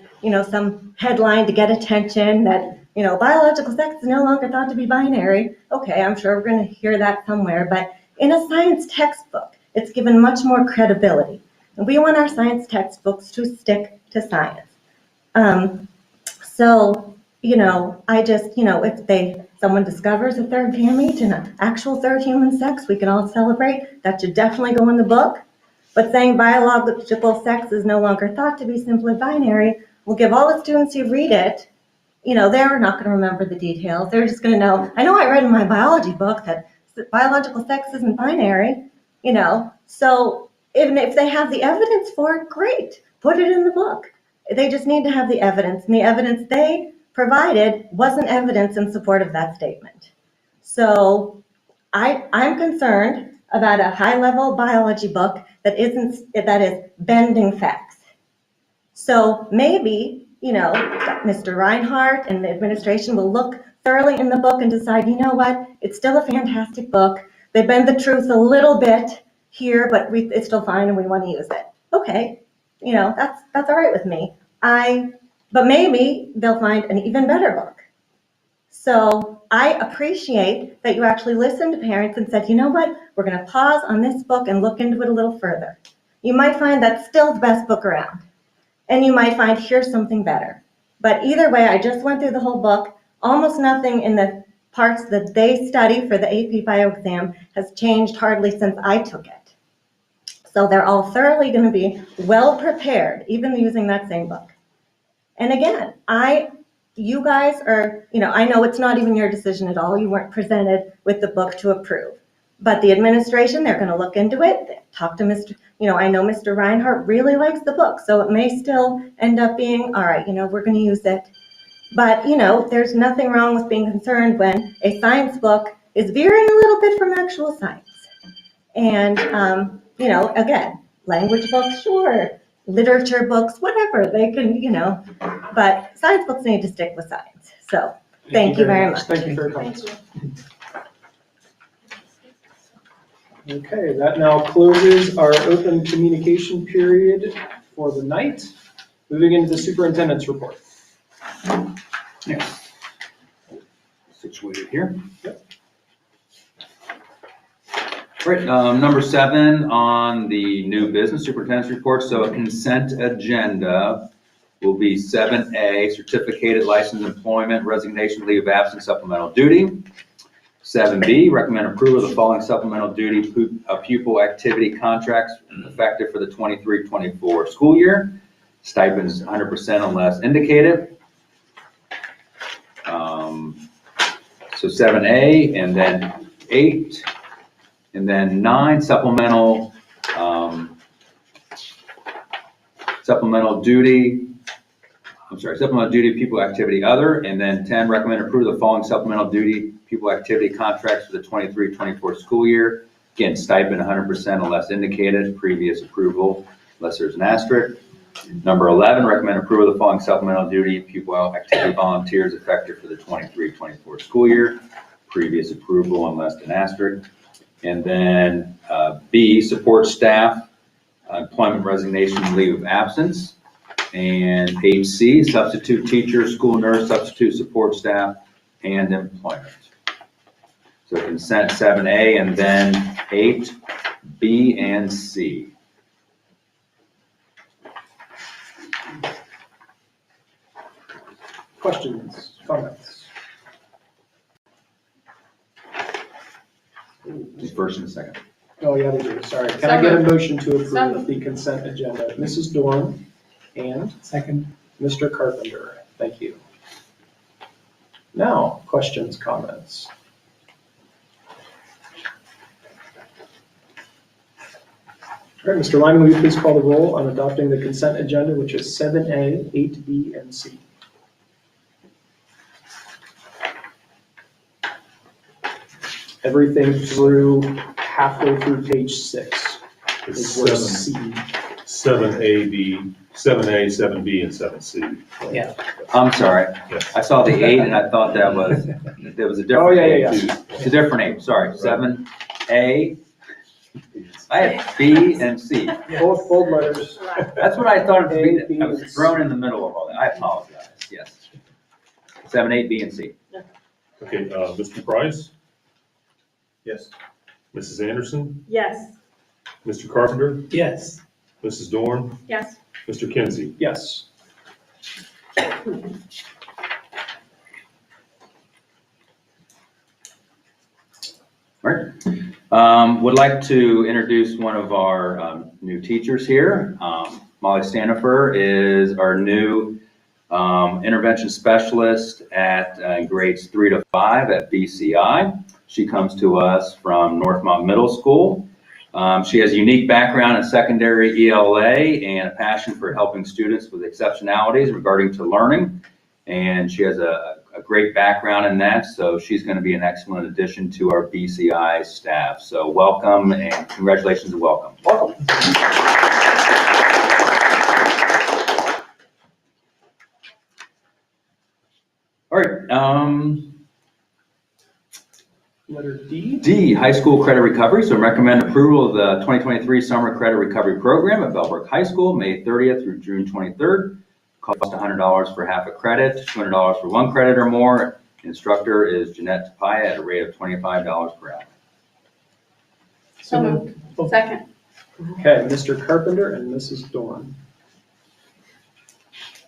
Speaker 9: some headline to get attention that, biological sex is no longer thought to be binary. Okay, I'm sure we're going to hear that somewhere, but in a science textbook, it's given much more credibility. And we want our science textbooks to stick to science. If someone discovers a third gamete and an actual third human sex, we can all celebrate. That should definitely go in the book. But saying biological sex is no longer thought to be simply binary will give all the students who read it, they're not going to remember the details. They're just going to know, I read in my biology book that biological sex isn't binary, So even if they have the evidence for it, great, put it in the book. They just need to have the evidence, and the evidence they provided wasn't evidence in support of that statement. So I'm concerned about a high-level biology book that is bending facts. So maybe, Mr. Reinhardt and the administration will look thoroughly in the book and decide, what, it's still a fantastic book. They bend the truth a little bit here, but it's still fine and we want to use it. Okay, that's all right with me. But maybe they'll find an even better book. So I appreciate that you actually listened to parents and said, what, we're going to pause on this book and look into it a little further. You might find that's still the best book around. And you might find here's something better. But either way, I just went through the whole book. Almost nothing in the parts that they study for the AP Bio exam has changed hardly since I took it. So they're all thoroughly going to be well prepared, even using that same book. And again, you guys are, I know it's not even your decision at all. You weren't presented with the book to approve. But the administration, they're going to look into it, talk to I know Mr. Reinhardt really likes the book, so it may still end up being, all right, we're going to use it. But, there's nothing wrong with being concerned when a science book is veering a little bit from actual science. And, again, language books, sure, literature books, whatever, they can, but science books need to stick with science. So, thank you very much.
Speaker 1: Thank you for your comments. Okay, that now closes our open communication period for the night. Moving into the superintendent's report.
Speaker 5: Yes. Situated here.
Speaker 1: Yep.
Speaker 5: Right, number 7 on the new business superintendent's report. So a consent agenda will be 7A, certificated licensed employment, resignation, leave of absence, supplemental duty. 7B, recommend approval of the following supplemental duty pupil activity contracts effective for the 23-24 school year. Stipends 100% unless indicated. So 7A, and then 8, and then 9, supplemental duty pupil activity other, and then 10, recommend approval of the following supplemental duty pupil activity contracts for the 23-24 school year. Again, stipend 100% unless indicated, previous approval unless there's an asterisk. Number 11, recommend approval of the following supplemental duty pupil activity volunteers effective for the 23-24 school year, previous approval unless an asterisk. And then B, support staff, employment, resignation, leave of absence. And 8C, substitute teacher, school nurse, substitute support staff, and employment. So consent 7A, and then 8, B, and C.
Speaker 1: Questions, comments?
Speaker 5: First and second.
Speaker 1: Oh, yeah, they do, sorry. Can I get a motion to approve the consent agenda? Mrs. Dorn and
Speaker 7: Second.
Speaker 1: Mr. Carpenter, thank you. Now, questions, comments? All right, Mr. Lyman, will you please call the roll on adopting the consent agenda, which is 7A, 8B, and C? Everything through halfway through page 6 is where C.
Speaker 2: 7A, 7B, and 7C.
Speaker 7: Yeah.
Speaker 5: I'm sorry.
Speaker 2: Yes.
Speaker 5: I saw the 8 and I thought there was a different.
Speaker 1: Oh, yeah, yeah,
Speaker 5: eight.
Speaker 1: yeah.
Speaker 5: It's a different 8, sorry. 7A, I had B and C.
Speaker 1: Both bold letters.
Speaker 5: That's what I thought it
Speaker 1: A,
Speaker 5: was.
Speaker 1: B,
Speaker 5: I was
Speaker 1: and C.
Speaker 5: thrown in the middle of all that. I apologize, yes. 7, 8, B, and C.
Speaker 2: Okay, Mr. Price,
Speaker 6: Yes.
Speaker 2: Mrs. Anderson,
Speaker 3: Yes.
Speaker 2: Mr. Carpenter,
Speaker 7: Yes.
Speaker 2: Mrs. Dorn,
Speaker 8: Yes.
Speaker 2: Mr. Kinsey.
Speaker 1: Yes.
Speaker 5: All right. Would like to introduce one of our new teachers here. Molly Stanifer is our new intervention specialist at grades 3 to 5 at BCI. She comes to us from Northmont Middle School. She has a unique background in secondary ELA and a passion for helping students with exceptionalities regarding to learning. And she has a great background in that, so she's going to be an excellent addition to our BCI staff. So welcome and congratulations and welcome.
Speaker 1: Welcome.
Speaker 5: All right.
Speaker 1: Letter D.
Speaker 5: D, high school credit recovery. So recommend approval of the 2023 summer credit recovery program at Bellbrook High School, May 30th through June 23rd. Cost $100 for half a credit, $200 for one credit or more. Instructor is Jeanette Tapia at a rate of $25 per hour.
Speaker 8: So moved. Second.
Speaker 1: Okay, Mr. Carpenter and Mrs. Dorn.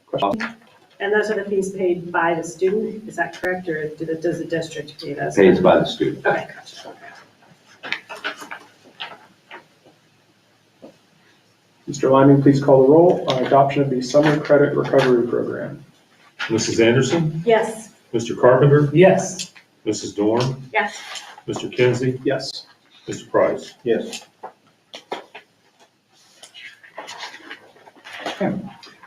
Speaker 1: Question?
Speaker 3: And those are the fees paid by the student, is that correct, or does the district pay those?
Speaker 5: Paid by the student.
Speaker 3: Okay, gotcha, okay.
Speaker 1: Mr. Lyman, please call the roll on adoption of the summer credit recovery program.
Speaker 2: Mrs. Anderson,
Speaker 3: Yes.
Speaker 2: Mr. Carpenter,
Speaker 7: Yes.
Speaker 2: Mrs. Dorn,
Speaker 8: Yes.
Speaker 2: Mr. Kinsey,
Speaker 1: Yes.
Speaker 2: Mr. Price.
Speaker 6: Yes.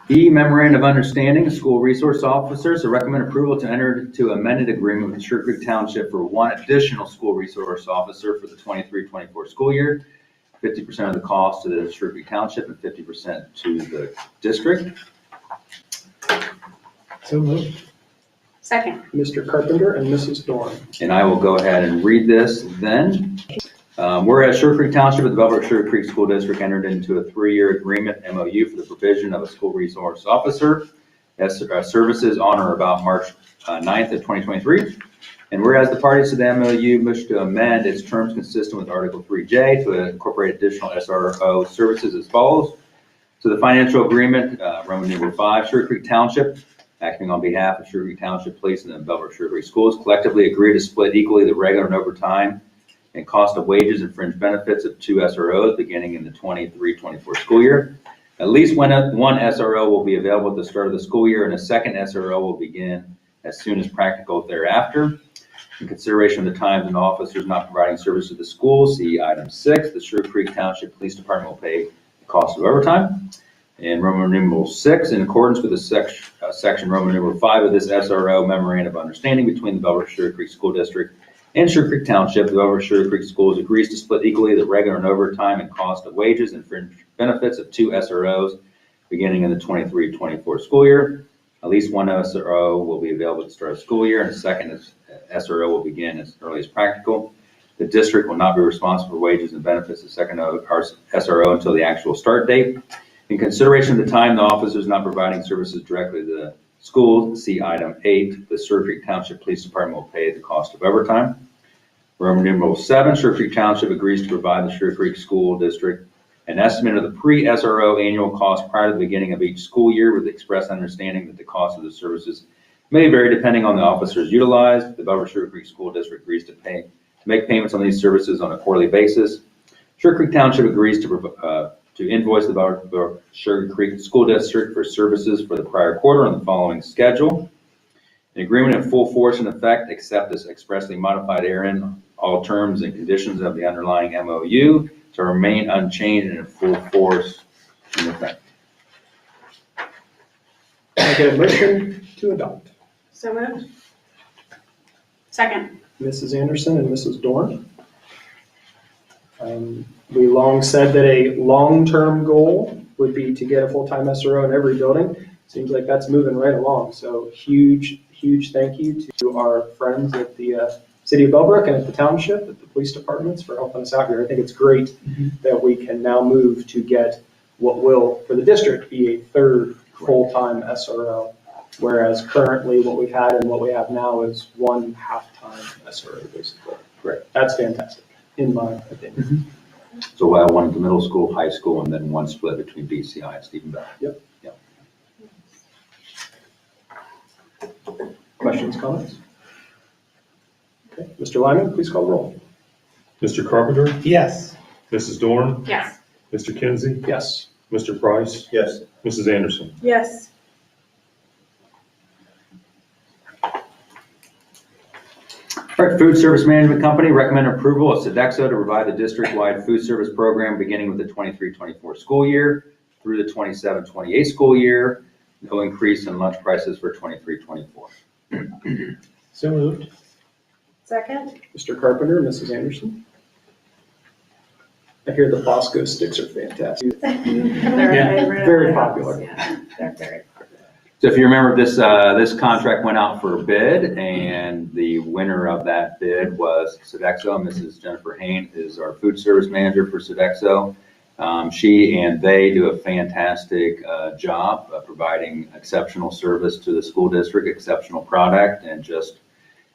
Speaker 5: E, memorandum of understanding, school resource officers. So recommend approval to enter into amended agreement with Sugarcreek Township for one additional school resource officer for the 23-24 school year. 50% of the cost to the Sugarcreek Township and 50% to the district.
Speaker 7: So moved.
Speaker 8: Second.
Speaker 1: Mr. Carpenter and Mrs. Dorn.
Speaker 5: And I will go ahead and read this then. Whereas Sugarcreek Township and the Bellbrook-Sugarcreek School District entered into a 3-year agreement MOU for the provision of a school resource officer as services on or about March 9th of 2023. And whereas the parties to the MOU wish to amend its terms consistent with Article 3J to incorporate additional SRO services as follows. So the financial agreement, Roman numeral 5, Sugarcreek Township, acting on behalf of Sugarcreek Township Police and the Bellbrook-Sugarcreek Schools, collectively agree to split equally the regular and overtime and cost of wages and fringe benefits of 2 SROs beginning in the 23-24 school year. At least one SRO will be available at the start of the school year, and a second SRO will begin as soon as practical thereafter. In consideration of the times and officers not providing service to the schools, see item 6, the Sugarcreek Township Police Department will pay the cost of overtime. And Roman numeral 6, in accordance with the section Roman numeral 5 of this SRO memorandum of understanding between the Bellbrook-Sugarcreek School District and Sugarcreek Township, the Bellbrook-Sugarcreek Schools agrees to split equally the regular and overtime and cost of wages and fringe benefits of 2 SROs beginning in the 23-24 school year. At least one SRO will be available at the start of the school year, and a second SRO will begin as early as practical. The district will not be responsible for wages and benefits of second SRO until the actual start date. In consideration of the time the officer is not providing services directly to the schools, see item 8, the Sugarcreek Township Police Department will pay the cost of overtime. Roman numeral 7, Sugarcreek Township agrees to provide the Sugarcreek School District an estimate of the pre-SRO annual cost prior to the beginning of each school year with the express understanding that the cost of the services may vary depending on the officers utilized. The Bellbrook-Sugarcreek School District agrees to make payments on these services on a quarterly basis. Sugarcreek Township agrees to invoice the Bellbrook-Sugarcreek School District for services for the prior quarter on the following schedule. An agreement in full force and effect, except as expressly modified herein, all terms and conditions of the underlying MOU to remain unchanged and in full force in effect.
Speaker 1: Can I get a motion to adopt?
Speaker 8: So moved. Second.
Speaker 1: Mrs. Anderson and Mrs. Dorn. We long said that a long-term goal would be to get a full-time SRO in every building. Seems like that's moving right along. So huge thank you to our friends at the City of Bellbrook and at the township, at the police departments for helping us out here. I think it's great that we can now move to get what will, for the district, be a third full-time SRO. Whereas currently what we've had and what we have now is one half-time SRO, basically.
Speaker 5: Great.
Speaker 1: That's fantastic, in my opinion.
Speaker 5: So we'll have one at the middle school, high school, and then one split between BCI and Stephen Bell.
Speaker 1: Yep. Questions, comments? Okay, Mr. Lyman, please call the roll.
Speaker 2: Mr. Carpenter,
Speaker 7: Yes.
Speaker 2: Mrs. Dorn,
Speaker 8: Yes.
Speaker 2: Mr. Kinsey,
Speaker 1: Yes.
Speaker 2: Mr. Price,
Speaker 6: Yes.
Speaker 2: Mrs. Anderson.
Speaker 3: Yes.
Speaker 5: All right, Food Service Management Company recommend approval of Sodexo to provide the district-wide food service program beginning with the 23-24 school year through the 27-28 school year. No increase in lunch prices for 23-24.
Speaker 7: So moved.
Speaker 3: Second?
Speaker 1: Mr. Carpenter, Mrs. Anderson. I hear the Bosco sticks are fantastic.
Speaker 3: They're
Speaker 1: Yeah,
Speaker 3: a favorite of
Speaker 1: very
Speaker 3: my house.
Speaker 1: popular.
Speaker 3: Yeah, they're very popular.
Speaker 5: So if you remember, this contract went out for a bid, and the winner of that bid was Sodexo. Mrs. Jennifer Hain is our food service manager for Sodexo. She and they do a fantastic job of providing exceptional service to the school district, exceptional product, and just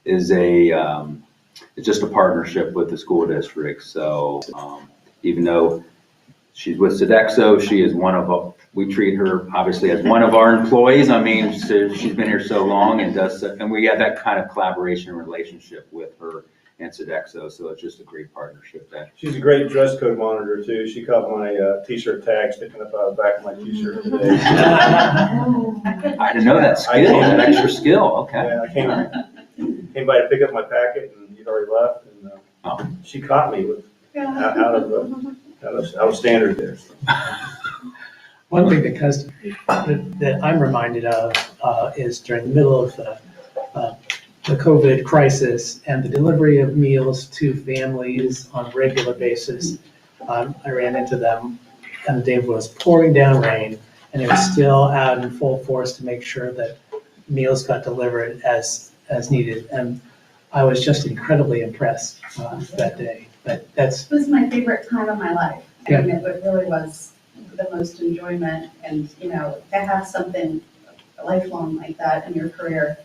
Speaker 5: is it's just a partnership with the school district. So even though she's with Sodexo, she is we treat her obviously as one of our employees. I mean, she's been here so long and we have that kind of collaboration relationship with her and Sodexo. So it's just a great partnership there.
Speaker 6: She's a great dress code monitor too. She caught my t-shirt tag sticking up out of the back of my t-shirt today.
Speaker 5: I didn't know that skill, that extra skill. Okay.
Speaker 6: Yeah, I came by to pick up my packet and he'd already left and she caught me with out of standard there.
Speaker 7: One thing that I'm reminded of is during the middle of the COVID crisis and the delivery of meals to families on a regular basis. I ran into them and the day was pouring down rain and it was still out in full force to make sure that meals got delivered as needed. And I was just incredibly impressed that day. But that's,
Speaker 12: It was my favorite time of my life. I
Speaker 7: Yeah.
Speaker 12: mean, it really was the most enjoyment and, to have something lifelong like that in your career.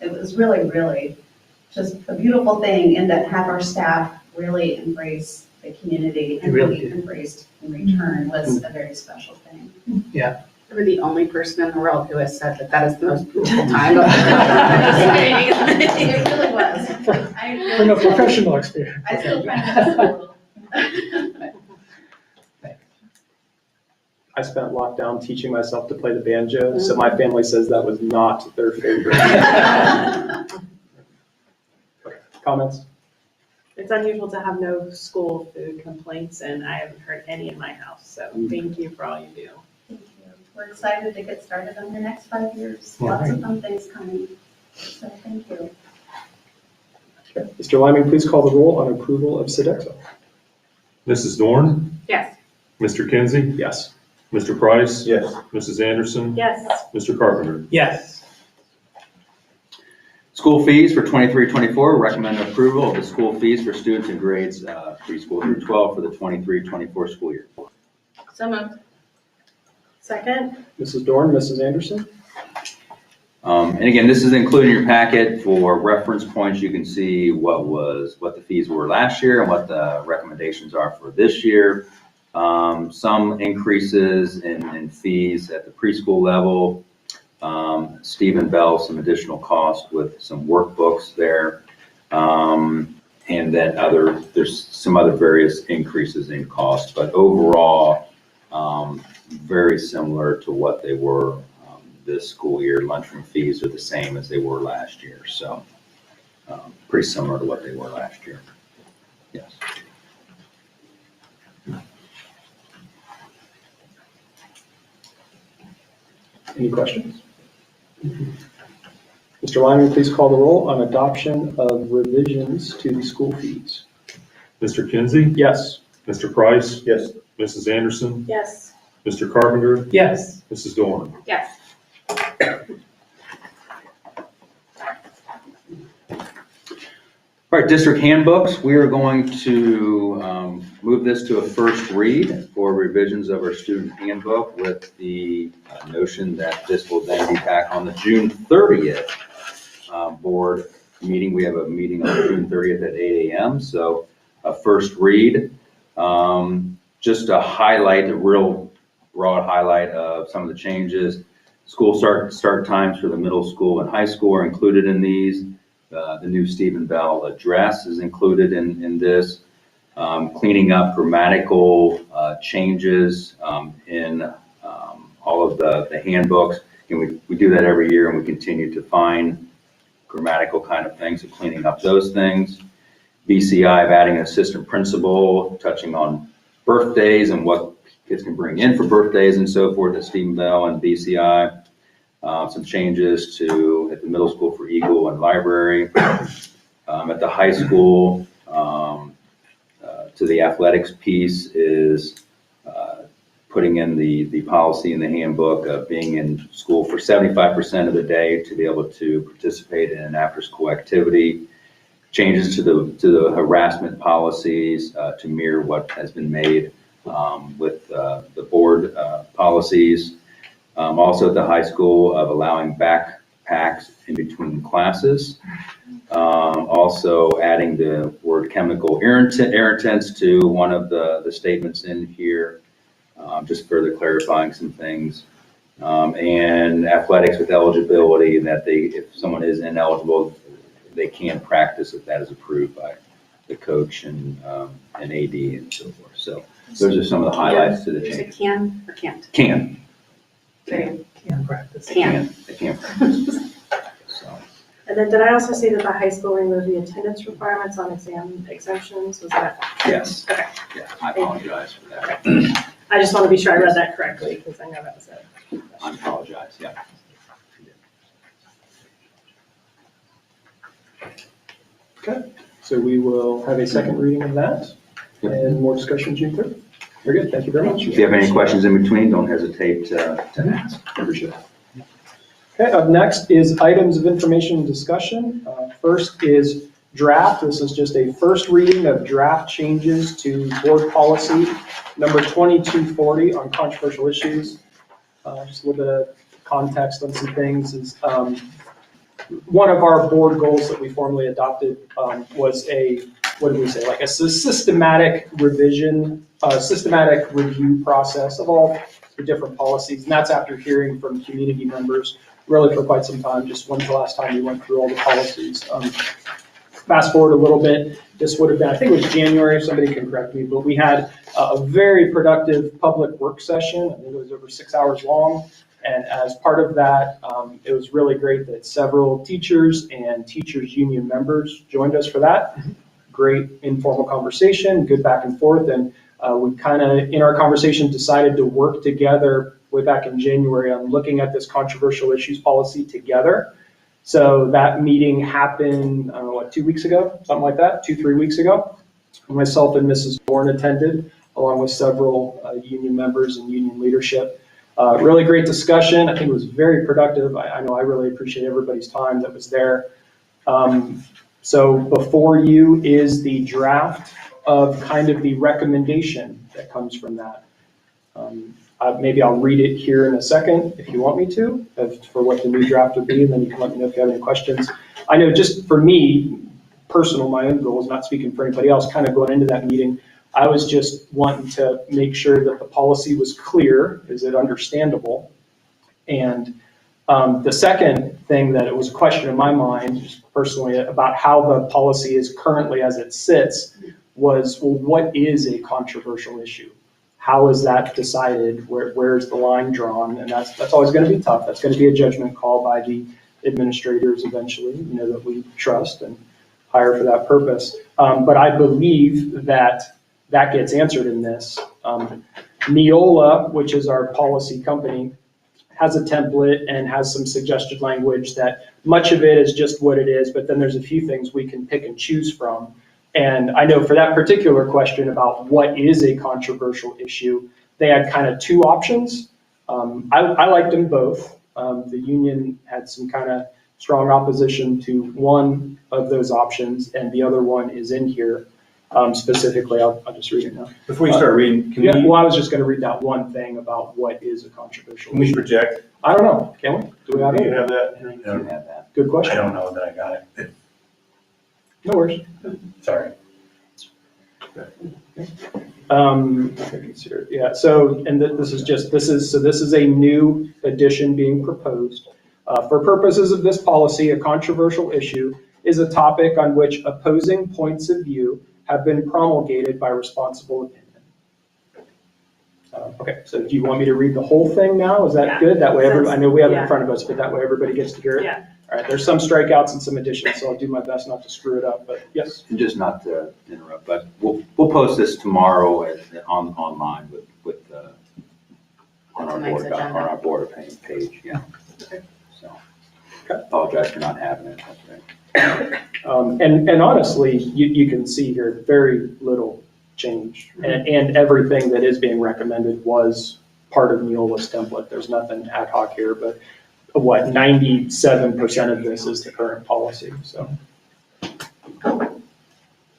Speaker 12: It was really, really just a beautiful thing, and to have our staff really embrace the community and
Speaker 7: really
Speaker 12: be
Speaker 7: did.
Speaker 12: embraced in return was a very special thing.
Speaker 8: You're the only person in the world who has said that is the most beautiful time of their life.
Speaker 12: It really was.
Speaker 7: from a professional experience.
Speaker 12: I still kind of miss it a little.
Speaker 1: I spent lockdown teaching myself to play the banjo, so my family says that was not their favorite. Comments?
Speaker 3: It's unusual to have no school food complaints, and I haven't heard any in my house, so thank you for all you do.
Speaker 12: Thank you. We're excited to get started on the next 5 years.
Speaker 1: Yeah.
Speaker 12: Lots of fun things coming. So thank you.
Speaker 1: Okay. Mr. Lyman, please call the roll on approval of Sodexo.
Speaker 2: Mrs. Dorn,
Speaker 8: Yes.
Speaker 2: Mr. Kinsey,
Speaker 1: Yes.
Speaker 2: Mr. Price,
Speaker 6: Yes.
Speaker 2: Mrs. Anderson,
Speaker 3: Yes.
Speaker 2: Mr. Carpenter.
Speaker 7: Yes.
Speaker 5: School fees for 23-24, recommend approval of the school fees for students in grades preschool through 12 for the 23-24 school year.
Speaker 8: So moved.
Speaker 3: Second?
Speaker 1: Mrs. Dorn, Mrs. Anderson?
Speaker 5: And again, this is included in your packet for reference points. You can see what the fees were last year and what the recommendations are for this year. Some increases in fees at the preschool level. Stephen Bell, some additional cost with some workbooks there. And then there's some other various increases in cost, but overall, very similar to what they were this school year. Lunchroom fees are the same as they were last year, so pretty similar to what they were last year. Yes.
Speaker 1: Any questions? Mr. Lyman, please call the roll on adoption of revisions to the school fees.
Speaker 2: Mr. Kinsey,
Speaker 1: Yes.
Speaker 2: Mr. Price,
Speaker 6: Yes.
Speaker 2: Mrs. Anderson,
Speaker 3: Yes.
Speaker 2: Mr. Carpenter,
Speaker 7: Yes.
Speaker 2: Mrs. Dorn.
Speaker 8: Yes.
Speaker 5: All right, district handbooks, we are going to move this to a first read for revisions of our student handbook with the notion that this will then be back on the June 30th board meeting. We have a meeting on June 30th at 8 a.m., so a first read. Just a highlight, a real broad highlight of some of the changes. School start times for the middle school and high school are included in these. The new Stephen Bell address is included in this. Cleaning up grammatical changes in all of the handbooks. And we do that every year, and we continue to find grammatical kind of things, so cleaning up those things. BCI of adding an assistant principal, touching on birthdays and what kids can bring in for birthdays and so forth at Stephen Bell and BCI. Some changes at the middle school for Eagle and library. At the high school, to the athletics piece is putting in the policy in the handbook of being in school for 75% of the day to be able to participate in an after-school activity. Changes to the harassment policies to mirror what has been made with the board policies. Also at the high school of allowing backpacks in between classes. Also adding the word chemical irritants to one of the statements in here, just further clarifying some things. And athletics with eligibility, that if someone is ineligible, they can practice if that is approved by the coach and AD and so forth. So those are some of the highlights to the
Speaker 8: Is it
Speaker 5: change.
Speaker 8: can or can't?
Speaker 5: Can.
Speaker 8: Can.
Speaker 7: Practice.
Speaker 8: Can.
Speaker 5: They can practice. So,
Speaker 3: And then did I also see that the high school removed the attendance requirements on exam exemptions? Was that?
Speaker 5: yes.
Speaker 3: Okay.
Speaker 5: Yeah, I apologize for that.
Speaker 3: I just want to be sure I read that correctly because I know that was it.
Speaker 5: I apologize, yeah.
Speaker 1: Okay, so we will have a second reading of that and more discussion June 3rd. Very good, thank you very much.
Speaker 5: If you have any questions in between, don't hesitate to ask.
Speaker 1: Appreciate it. Okay, up next is items of information and discussion. First is draft. This is just a first reading of draft changes to board policy number 2240 on controversial issues. Just a little bit of context on some things is one of our board goals that we formally adopted was what did we say, like a systematic revision, systematic review process of all the different policies. And that's after hearing from community members really for quite some time. Just when's the last time we went through all the policies? Fast forward a little bit, this would have been, I think it was January, somebody can correct me, but we had a very productive public work session. I think it was over 6 hours long. And as part of that, it was really great that several teachers and teachers union members joined us for that. Great informal conversation, good back and forth. And we kind of, in our conversation, decided to work together way back in January on looking at this controversial issues policy together. So that meeting happened, I don't know, 2 weeks ago, something like that, 2-3 weeks ago. Myself and Mrs. Bourne attended, along with several union members and union leadership. Really great discussion. I think it was very productive. I know I really appreciate everybody's time that was there. So before you is the draft of kind of the recommendation that comes from that. Maybe I'll read it here in a second if you want me to, for what the new draft would be, and then you can let me know if you have any questions. I know just for me, personal, my own goals, not speaking for anybody else, kind of going into that meeting, I was just wanting to make sure that the policy was clear, is it understandable? And the second thing that it was a question in my mind, just personally, about how the policy is currently as it sits was, well, what is a controversial issue? How is that decided? Where's the line drawn? And that's always going to be tough. That's going to be a judgment call by the administrators eventually, that we trust and hire for that purpose. But I believe that gets answered in this. Neola, which is our policy company, has a template and has some suggested language that much of it is just what it is, but then there's a few things we can pick and choose from. And I know for that particular question about what is a controversial issue, they had kind of two options. I liked them both. The union had some kind of strong opposition to one of those options, and the other one is in here specifically. I'll just read it now.
Speaker 6: Before you start reading, can
Speaker 1: Yeah,
Speaker 6: we,
Speaker 1: well, I was just going to read that one thing about what is a controversial
Speaker 6: can we
Speaker 1: issue.
Speaker 6: project?
Speaker 1: I don't know, can we? Do we have
Speaker 6: Do you
Speaker 1: it?
Speaker 6: have that?
Speaker 5: You have that.
Speaker 1: Good
Speaker 4: I
Speaker 1: question.
Speaker 4: don't know that I got it.
Speaker 1: No worries.
Speaker 4: Sorry.
Speaker 1: I think it's here. Yeah, so, and this is a new addition being proposed. For purposes of this policy, a controversial issue is a topic on which opposing points of view have been promulgated by responsible opinion. Okay, so do you want me to read the whole thing now? Is that
Speaker 3: Yeah.
Speaker 1: good? That way, I know we have it in
Speaker 3: Yeah.
Speaker 1: front of us, but that way everybody gets to hear it?
Speaker 3: Yeah.
Speaker 1: All right, there's some strikeouts and some additions, so I'll do my best not to screw it up, but yes.
Speaker 5: And just not to interrupt, but we'll post this tomorrow online with, on our
Speaker 8: Tonight's
Speaker 5: board,
Speaker 8: agenda.
Speaker 5: on our board page, yeah.
Speaker 1: Okay.
Speaker 5: So, apologize for not having it, that's right.
Speaker 1: And honestly, you can see here, very little change. And everything that is being recommended was part of Neola's template. There's nothing ad hoc here, but 97% of this is the current policy, so.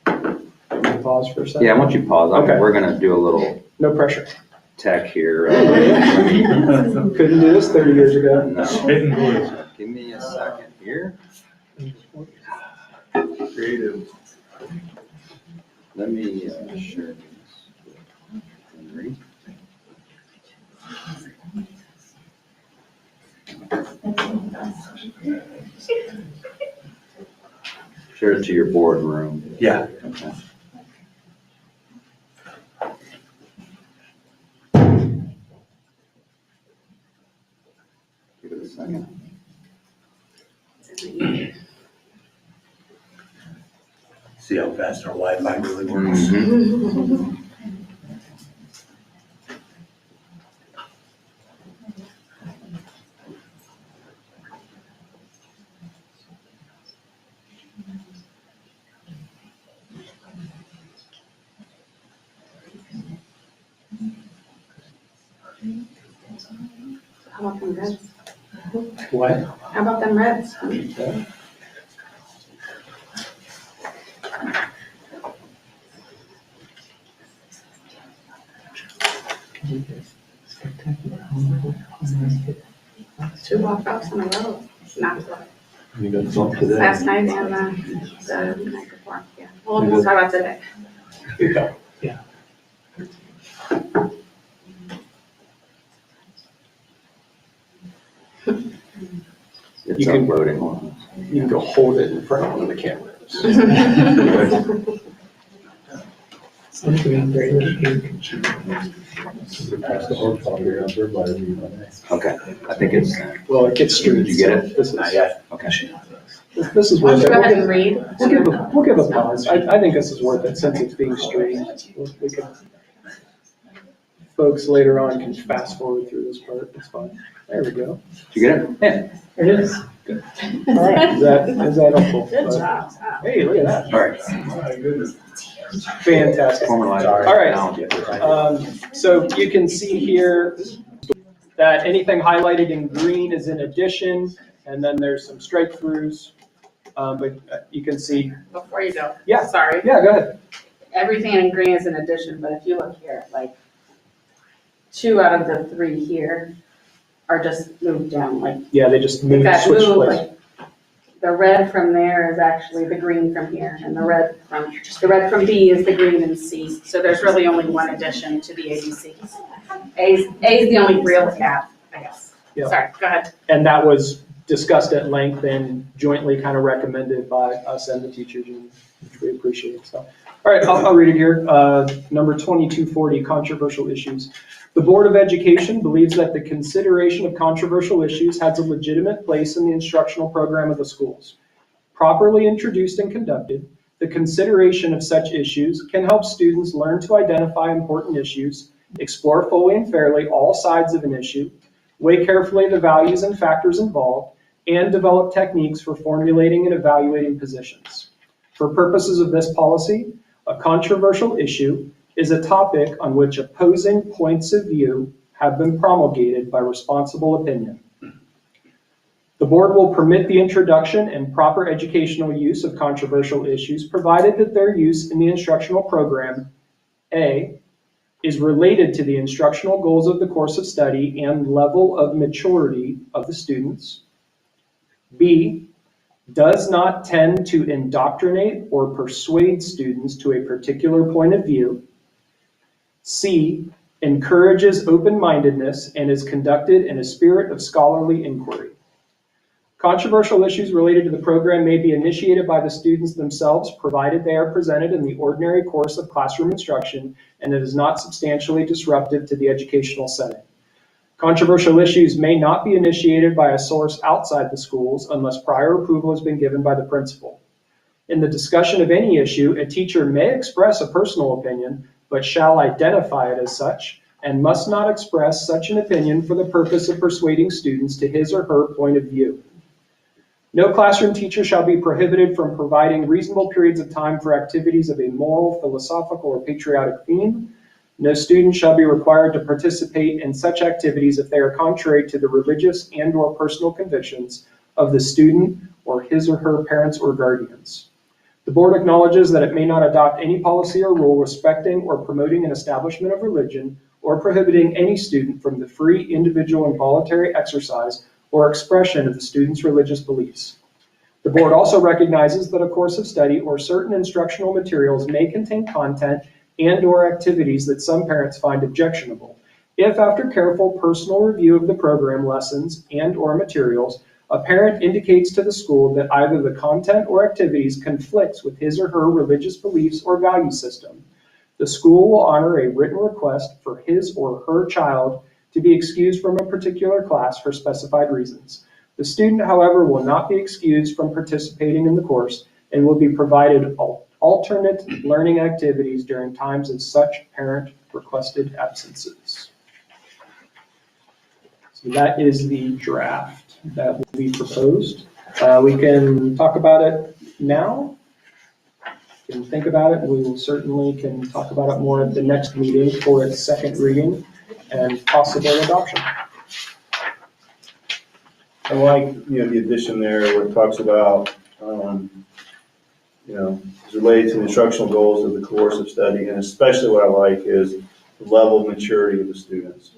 Speaker 1: Pause for a second?
Speaker 5: Yeah, I want you to pause.
Speaker 1: Okay.
Speaker 5: We're gonna do a little
Speaker 1: No pressure.
Speaker 5: tech here.
Speaker 1: Couldn't do this 30 years ago.
Speaker 5: No.
Speaker 4: Hidden blues.
Speaker 5: Give me a second here.
Speaker 6: Creative.
Speaker 5: Let me share this with Henry. Share it to your boardroom.
Speaker 4: Yeah.
Speaker 5: Okay. Give it a second.
Speaker 4: See how fast our Wi-Fi really works.
Speaker 5: Mhm.
Speaker 8: How about them reds?
Speaker 1: What?
Speaker 8: How about them reds? Two walkouts in a row. Not
Speaker 2: You got something today?
Speaker 8: last night and the night before. Yeah. Well, we'll talk about today.
Speaker 1: Yeah.
Speaker 5: It's
Speaker 1: You can-
Speaker 5: uploading on.
Speaker 1: You can go hold it in front of one of the cameras.
Speaker 2: Pass the hard copy around to everybody.
Speaker 5: Okay, I think it's,
Speaker 1: Well, it gets streamed.
Speaker 5: Did you get it?
Speaker 1: This is,
Speaker 5: okay.
Speaker 1: this is
Speaker 8: Why
Speaker 1: worth
Speaker 8: don't you
Speaker 1: it.
Speaker 8: go ahead and read?
Speaker 1: We'll give a pause. I think this is worth it since it's being streamed. We can, folks later on can fast forward through this part. It's fine. There we go.
Speaker 5: Did you get it? Yeah.
Speaker 1: There it is. Good. All right. Is that helpful?
Speaker 3: Good job. Wow.
Speaker 1: Hey, look at that.
Speaker 5: All right.
Speaker 1: Fantastic.
Speaker 5: Formalize it.
Speaker 1: All right.
Speaker 5: Now.
Speaker 1: So you can see here that anything highlighted in green is in addition, and then there's some strike throughs. But you can see,
Speaker 8: Before you go.
Speaker 1: Yeah.
Speaker 8: Sorry.
Speaker 1: yeah, go ahead.
Speaker 8: Everything in green is an addition, but if you look here, like 2 out of the 3 here are just moved down, like
Speaker 1: Yeah, they just
Speaker 8: If
Speaker 1: moved,
Speaker 8: that
Speaker 1: switched
Speaker 8: move,
Speaker 1: place.
Speaker 8: like, the red from there is actually the green from here, and the red from B is the green in C. So there's really only one addition to the ABCs. A is the only real gap, I guess.
Speaker 1: Yeah.
Speaker 8: Sorry, go ahead.
Speaker 1: And that was discussed at length and jointly kind of recommended by us and the teachers, which we appreciate. So, all right, I'll read it here. Number 2240, controversial issues. The Board of Education believes that the consideration of controversial issues has a legitimate place in the instructional program of the schools. Properly introduced and conducted, the consideration of such issues can help students learn to identify important issues, explore fully and fairly all sides of an issue, weigh carefully the values and factors involved, and develop techniques for formulating and evaluating positions. For purposes of this policy, a controversial issue is a topic on which opposing points of view have been promulgated by responsible opinion. The board will permit the introduction and proper educational use of controversial issues, provided that their use in the instructional program, A, is related to the instructional goals of the course of study and level of maturity of the students. B, does not tend to indoctrinate or persuade students to a particular point of view. C, encourages open-mindedness and is conducted in a spirit of scholarly inquiry. Controversial issues related to the program may be initiated by the students themselves, provided they are presented in the ordinary course of classroom instruction and it is not substantially disruptive to the educational setting. Controversial issues may not be initiated by a source outside the schools unless prior approval has been given by the principal. In the discussion of any issue, a teacher may express a personal opinion, but shall identify it as such, and must not express such an opinion for the purpose of persuading students to his or her point of view. No classroom teacher shall be prohibited from providing reasonable periods of time for activities of a moral, philosophical, or patriotic theme. No student shall be required to participate in such activities if they are contrary to the religious and/or personal convictions of the student or his or her parents or guardians. The board acknowledges that it may not adopt any policy or rule respecting or promoting an establishment of religion or prohibiting any student from the free, individual, and voluntary exercise or expression of the student's religious beliefs. The board also recognizes that a course of study or certain instructional materials may contain content and/or activities that some parents find objectionable. If, after careful personal review of the program, lessons, and/or materials, a parent indicates to the school that either the content or activities conflicts with his or her religious beliefs or value system, the school will honor a written request for his or her child to be excused from a particular class for specified reasons. The student, however, will not be excused from participating in the course and will be provided alternate learning activities during times of such parent-requested absences. So that is the draft that will be proposed. We can talk about it now. We can think about it. We will certainly can talk about it more at the next meeting for its second reading and possible adoption.
Speaker 6: I like, the addition there where it talks about, it's related to the instructional goals of the course of study, and especially what I like is the level of maturity of the students.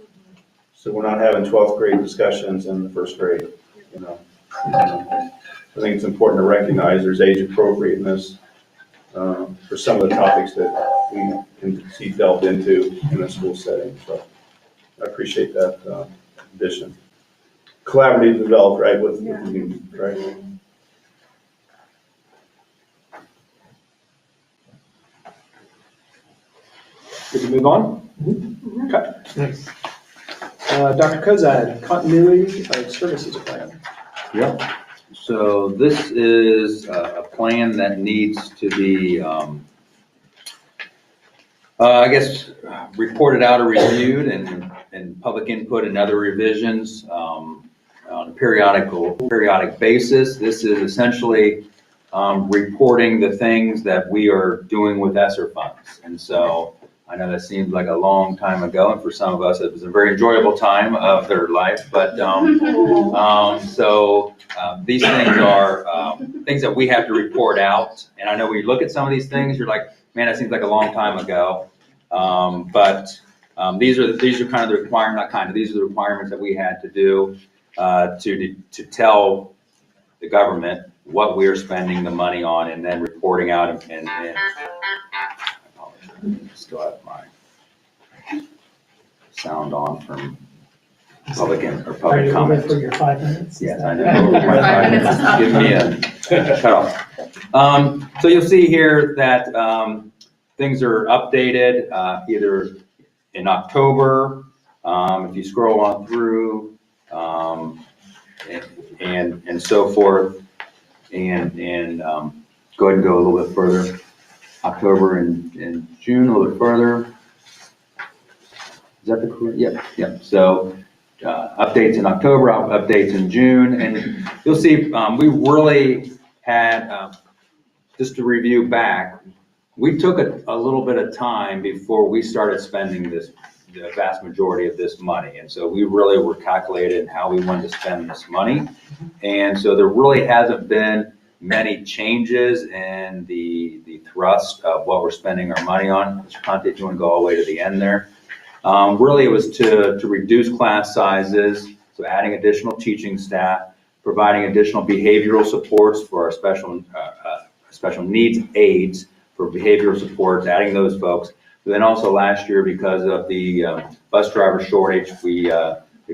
Speaker 6: So we're not having 12th grade discussions in the first grade, I think it's important to recognize there's age appropriateness for some of the topics that we can see delved into in a school setting. So I appreciate that addition. Collaborative developed, right, with the community, right?
Speaker 1: Good to move on? Okay. Nice. Dr. Kozad, continuity of services plan.
Speaker 5: Yep. So this is a plan that needs to be, reported out or reviewed and public input and other revisions on a periodic basis. This is essentially reporting the things that we are doing with ESSER funds. And so I know that seems like a long time ago, and for some of us, it was a very enjoyable time of their life. But these things are things that we have to report out. And I know when you look at some of these things, you're like, man, that seems like a long time ago. These are kind of the requirements, not kind of, these are the requirements that we had to do to tell the government what we are spending the money on, and then reporting out and still have my sound on from public comments.
Speaker 7: For your 5 minutes?
Speaker 5: Yes, I know. My 5 minutes is up. Give me a cut off. So you'll see here that things are updated either in October, if you scroll on through, and so forth, and go ahead and go a little bit further. October and June, a little bit further. Is that the correct? Yep. So updates in October, updates in June, and you'll see we really had, just to review back, we took a little bit of time before we started spending the vast majority of this money. And so we really were calculated how we wanted to spend this money. And so there really hasn't been many changes in the thrust of what we're spending our money on. Mr. Conte, if you want to go all the way to the end there. Really, it was to reduce class sizes, so adding additional teaching staff, providing additional behavioral supports for our special needs aides for behavioral supports, adding those folks. But then also last year, because of the bus driver shortage, we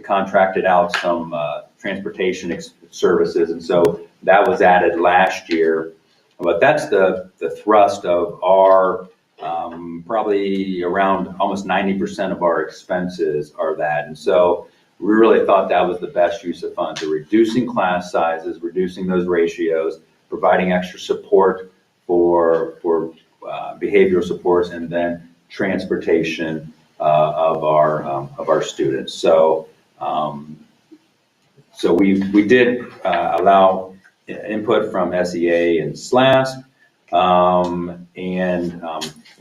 Speaker 5: contracted out some transportation services, and so that was added last year. But that's the thrust of our probably around almost 90% of our expenses are that. And so we really thought that was the best use of funds, reducing class sizes, reducing those ratios, providing extra support for behavioral supports, and then transportation of our students. So so we did allow input from SEA and SLAS, and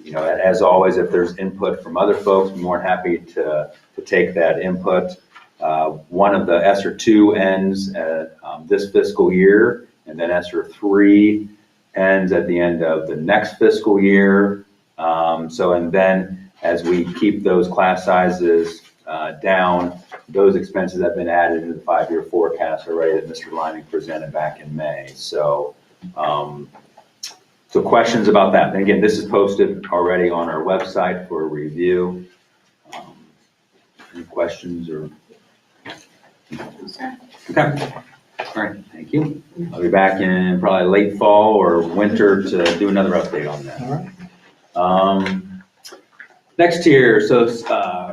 Speaker 5: you know, as always, if there's input from other folks, I'm more than happy to take that input. One of the ESSER 2 ends this fiscal year, and then ESSER 3 ends at the end of the next fiscal year. And then as we keep those class sizes down, those expenses have been added into the 5-year forecast already that Mr. Lining presented back in May. So, so questions about that? And again, this is posted already on our website for review. Any questions or? Okay. All right, thank you. I'll be back in probably late fall or winter to do another update on that.
Speaker 7: All right.
Speaker 5: Next here, so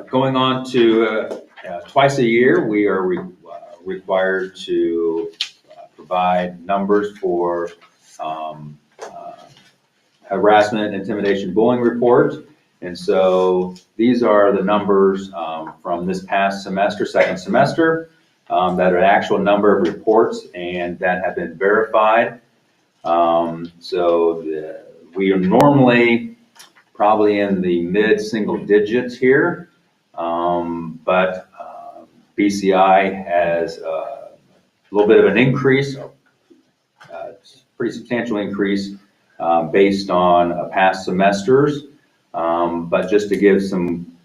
Speaker 5: going on to twice a year, we are required to provide numbers for harassment, intimidation, bullying report. And so these are the numbers from this past semester, second semester, that are an actual number of reports and that have been verified. We are normally probably in the mid-single digits here, but BCI has a little bit of an increase, pretty substantial increase based on past semesters. But just to give some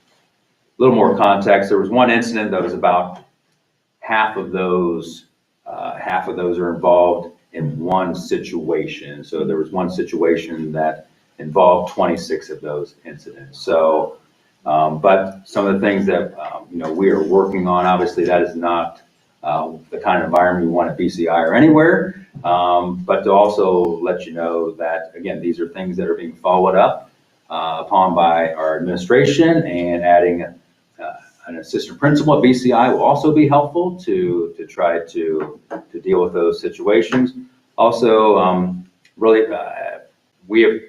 Speaker 5: little more context, there was one incident that was about half of those are involved in one situation. So there was one situation that involved 26 of those incidents. So, but some of the things that you know, we are working on, obviously that is not the kind of environment we want at BCI or anywhere. But to also let you know that, again, these are things that are being followed up upon by our administration, and adding an assistant principal at BCI will also be helpful to try to deal with those situations. Also, really, we have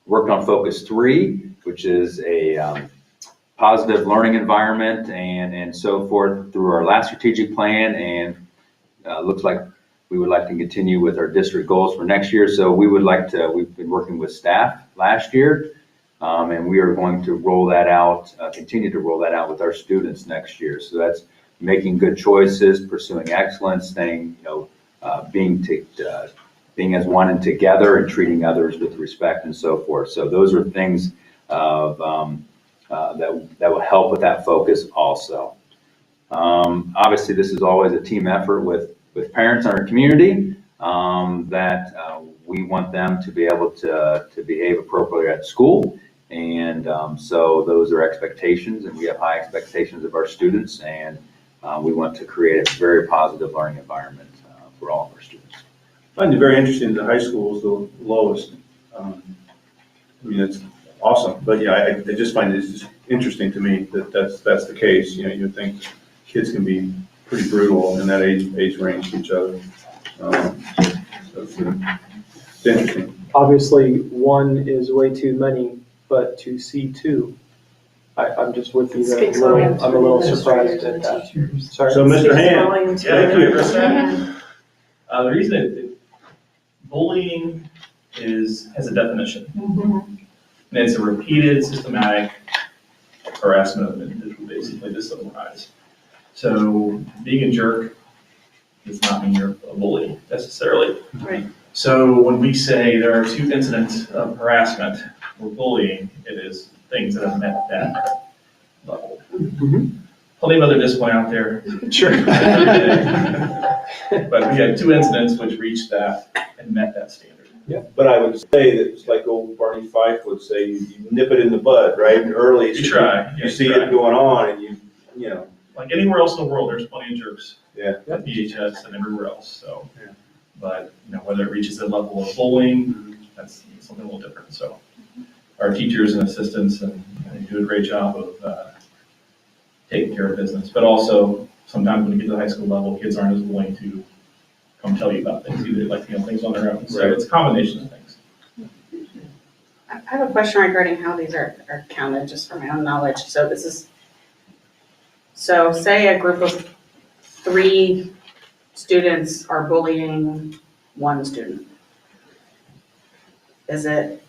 Speaker 5: worked on Focus 3, which is a positive learning environment and so forth through our last strategic plan, and looks like we would like to continue with our district goals for next year. So we would like to, we've been working with staff last year, and we are going to roll that out, continue to roll that out with our students next year. So that's making good choices, pursuing excellence, staying, you know, being as one and together, and treating others with respect and so forth. So those are things of, that will help with that focus also. Obviously, this is always a team effort with parents in our community, that we want them to be able to behave appropriately at school. And so those are expectations, and we have high expectations of our students, and we want to create a very positive learning environment for all of our students.
Speaker 6: I find it very interesting that high school is the lowest. I mean, it's awesome, but yeah, I just find it's just interesting to me that that's the case. You know, you would think kids can be pretty brutal in that age range to each other. So it's interesting.
Speaker 1: Obviously, one is way too many, but to see two I'm just with you there.
Speaker 3: Speaks volumes
Speaker 1: I'm a
Speaker 3: for the
Speaker 1: little surprised
Speaker 3: administrators and
Speaker 1: at
Speaker 3: the
Speaker 1: that.
Speaker 3: teachers.
Speaker 1: Sorry.
Speaker 6: So, Mr.
Speaker 3: Speaks
Speaker 6: Hand,
Speaker 3: volumes for
Speaker 6: thank
Speaker 3: the
Speaker 6: you.
Speaker 3: administrators.
Speaker 13: The reason bullying has a definition. And it's a repeated systematic harassment of an individual, basically, to summarize. So being a jerk does not mean you're a bully necessarily.
Speaker 3: Right.
Speaker 13: So when we say there are 2 incidents of harassment or bullying, it is things that have met that level.
Speaker 1: Mhm.
Speaker 13: Plenty of other discipline out there.
Speaker 1: Sure.
Speaker 13: But we had 2 incidents which reached that and met that standard.
Speaker 6: But I would say that it's like old Barney Fife would say, you nip it in the bud, right? Early.
Speaker 13: You try.
Speaker 6: You see it going on and you know.
Speaker 13: Like anywhere else in the world, there's plenty of jerks.
Speaker 6: Yeah.
Speaker 13: At BHS and everywhere else, so.
Speaker 6: Yeah.
Speaker 13: But, whether it reaches the level of bullying, that's something a little different, so. Our teachers and assistants and they do a great job of taking care of business, but also sometimes when you get to the high school level, kids aren't as willing to come tell you about things either, they like to handle things on their own, so
Speaker 6: Right.
Speaker 13: it's a combination of things.
Speaker 8: I have a question regarding how these are counted, just for my own knowledge. So say a group of 3 students are bullying 1 student. Is that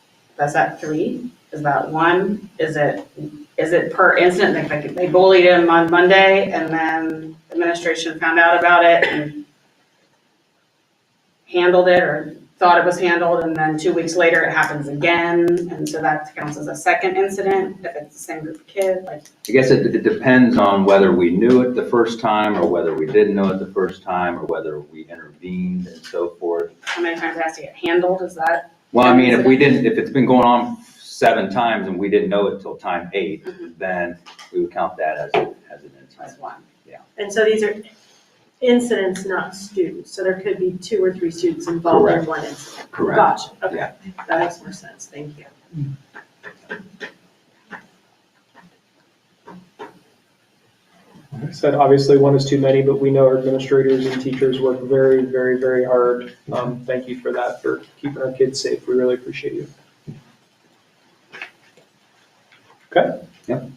Speaker 8: 3? Is that 1? Is it per incident? Like they bullied him on Monday and then administration found out about it and handled it or thought it was handled, and then 2 weeks later it happens again, and so that counts as a second incident if it's the same group of kids, like.
Speaker 5: I guess it depends on whether we knew it the first time or whether we didn't know it the first time or whether we intervened and so forth.
Speaker 8: How many times it has to get handled, is that?
Speaker 5: Well, I mean, if it's been going on 7 times and we didn't know it till time 8, then we would count that as an incident.
Speaker 8: As 1.
Speaker 3: And so these are incidents, not students. So there could be 2 or 3 students involved in
Speaker 5: Correct.
Speaker 3: one incident.
Speaker 5: Correct.
Speaker 3: Gotcha, okay.
Speaker 5: Yeah.
Speaker 3: That makes more sense, thank you.
Speaker 1: Like I said, obviously, 1 is too many, but we know our administrators and teachers work very, very, very hard. Thank you for that, for keeping our kids safe. We really appreciate you. Okay?
Speaker 5: Yep.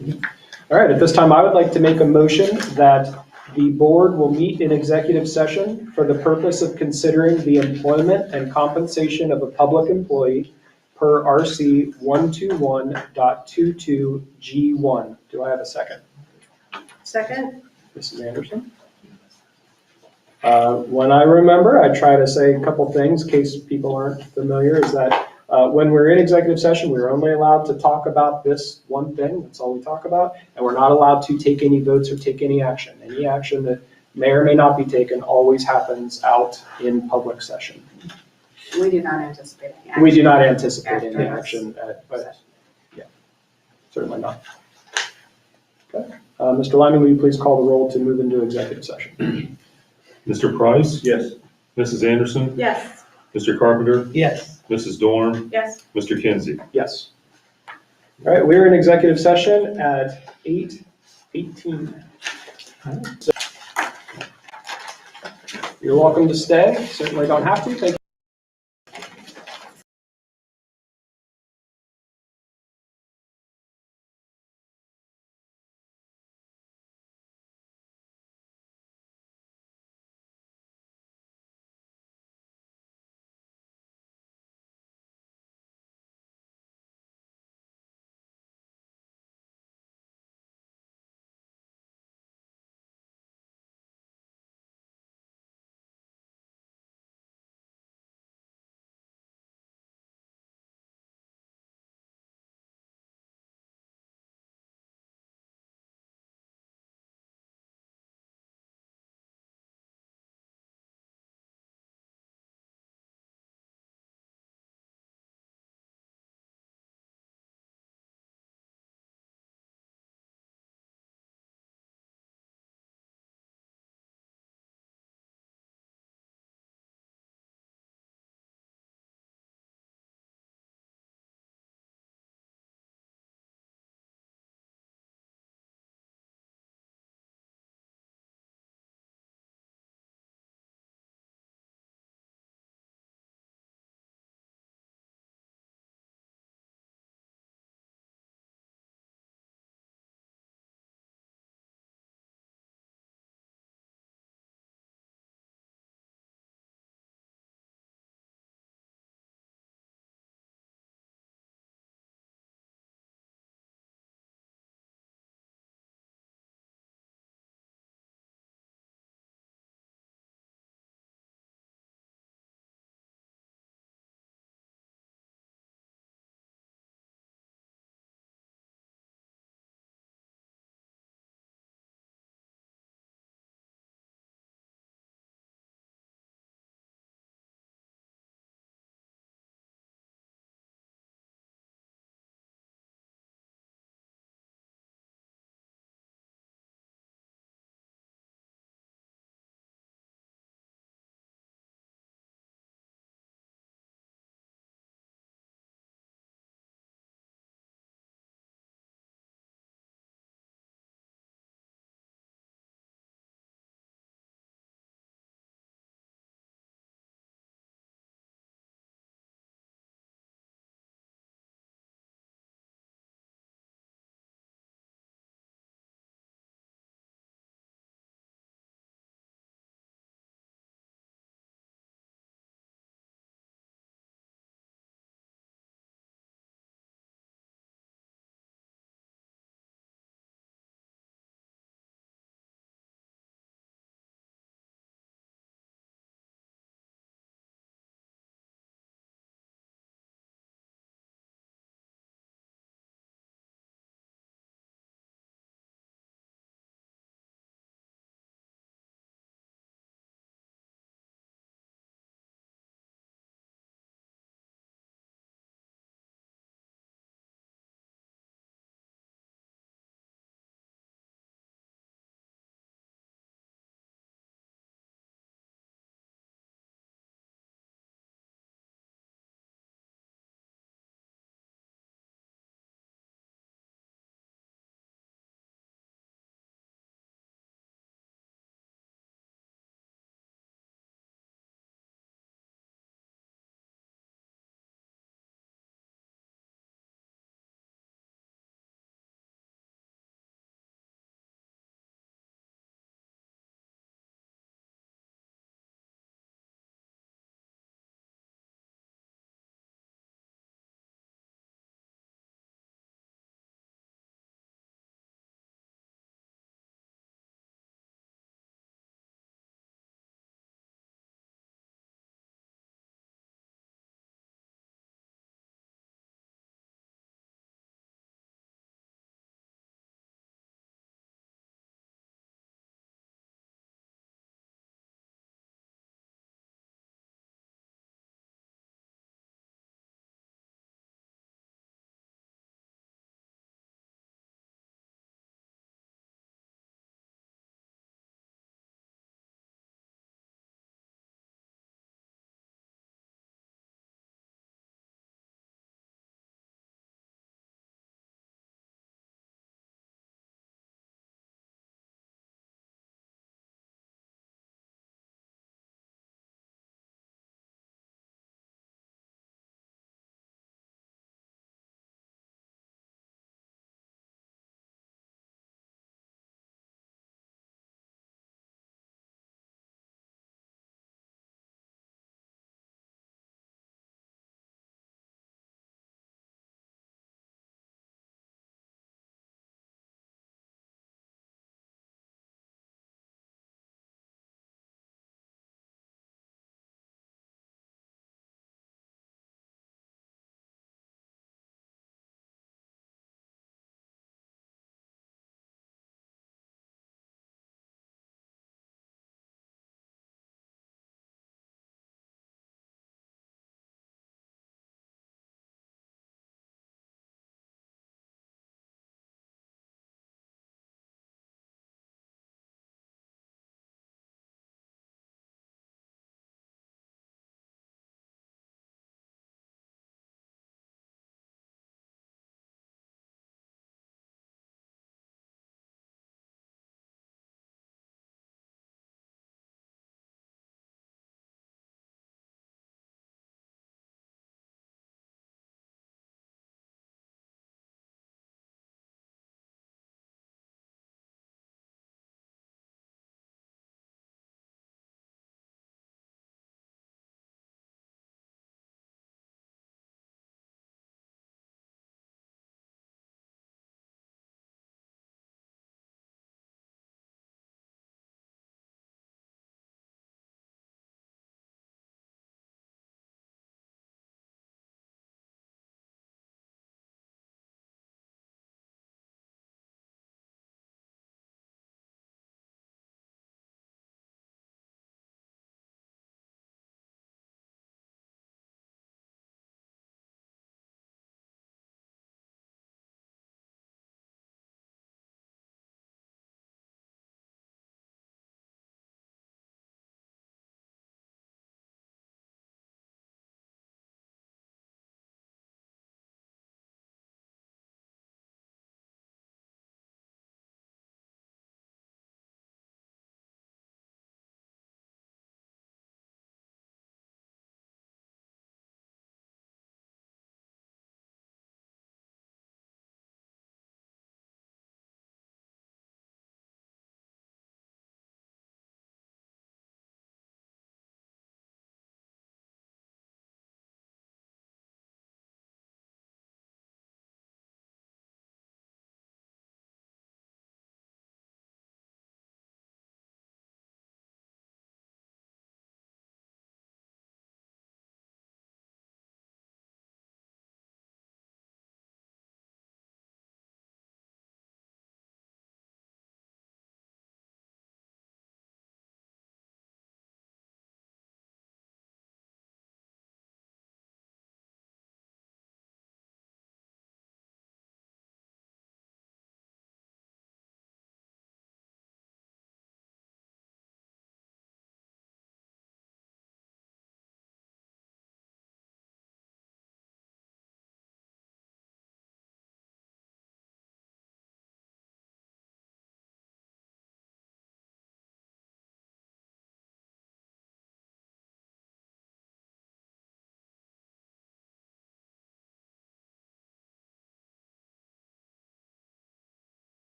Speaker 1: All right, at this time, I would like to make a motion that the board will meet in executive session for the purpose of considering the employment and compensation of a public employee per RC 121.22G1. Do I have a second?
Speaker 3: Second?
Speaker 1: Mrs. Anderson? When I remember, I try to say a couple things in case people aren't familiar, is that when we're in executive session, we're only allowed to talk about this one thing. That's all we talk about. And we're not allowed to take any votes or take any action. Any action that may or may not be taken always happens out in public session.
Speaker 8: We do not anticipate any action.
Speaker 1: We do not anticipate any
Speaker 8: After
Speaker 1: action, but yeah, certainly not. Okay. Mr. Lyman, will you please call the roll to move into executive session?
Speaker 2: Mr. Price?
Speaker 6: Yes.
Speaker 2: Mrs. Anderson?
Speaker 3: Yes.
Speaker 2: Mr. Carpenter?
Speaker 7: Yes.
Speaker 2: Mrs. Dorn?
Speaker 3: Yes.
Speaker 2: Mr. Kinsey?
Speaker 1: Yes. All right, we're in executive session at 8:18. You're welcome to stay. Certainly don't have to. Thank you.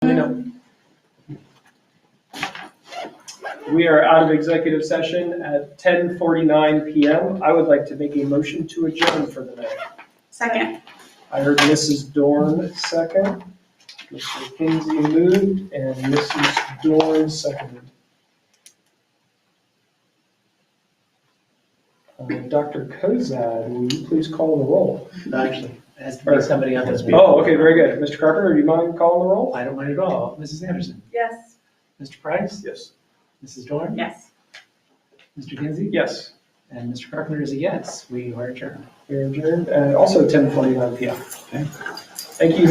Speaker 1: me know. We are out of executive session at 10:49 PM. I would like to make a motion to adjourn for the night.
Speaker 8: Second.
Speaker 1: I heard Mrs. Dorn second, Mr. Kinsey moved, and Mrs. Dorn seconded. Dr. Kozad, will you please call the roll?
Speaker 4: Actually, it has to be somebody on this.
Speaker 1: Oh, okay, very good. Mr. Carpenter, do you mind calling the roll?
Speaker 4: I don't mind at all. Mrs. Anderson?
Speaker 8: Yes.
Speaker 4: Mr. Price?
Speaker 6: Yes.
Speaker 4: Mrs. Dorn?
Speaker 8: Yes.
Speaker 4: Mr. Kinsey?
Speaker 1: Yes,
Speaker 4: And Mr. Carpenter is a yes. We are adjourned.
Speaker 1: we are adjourned, and also 10:49 PM.
Speaker 4: Okay.
Speaker 1: Thank you.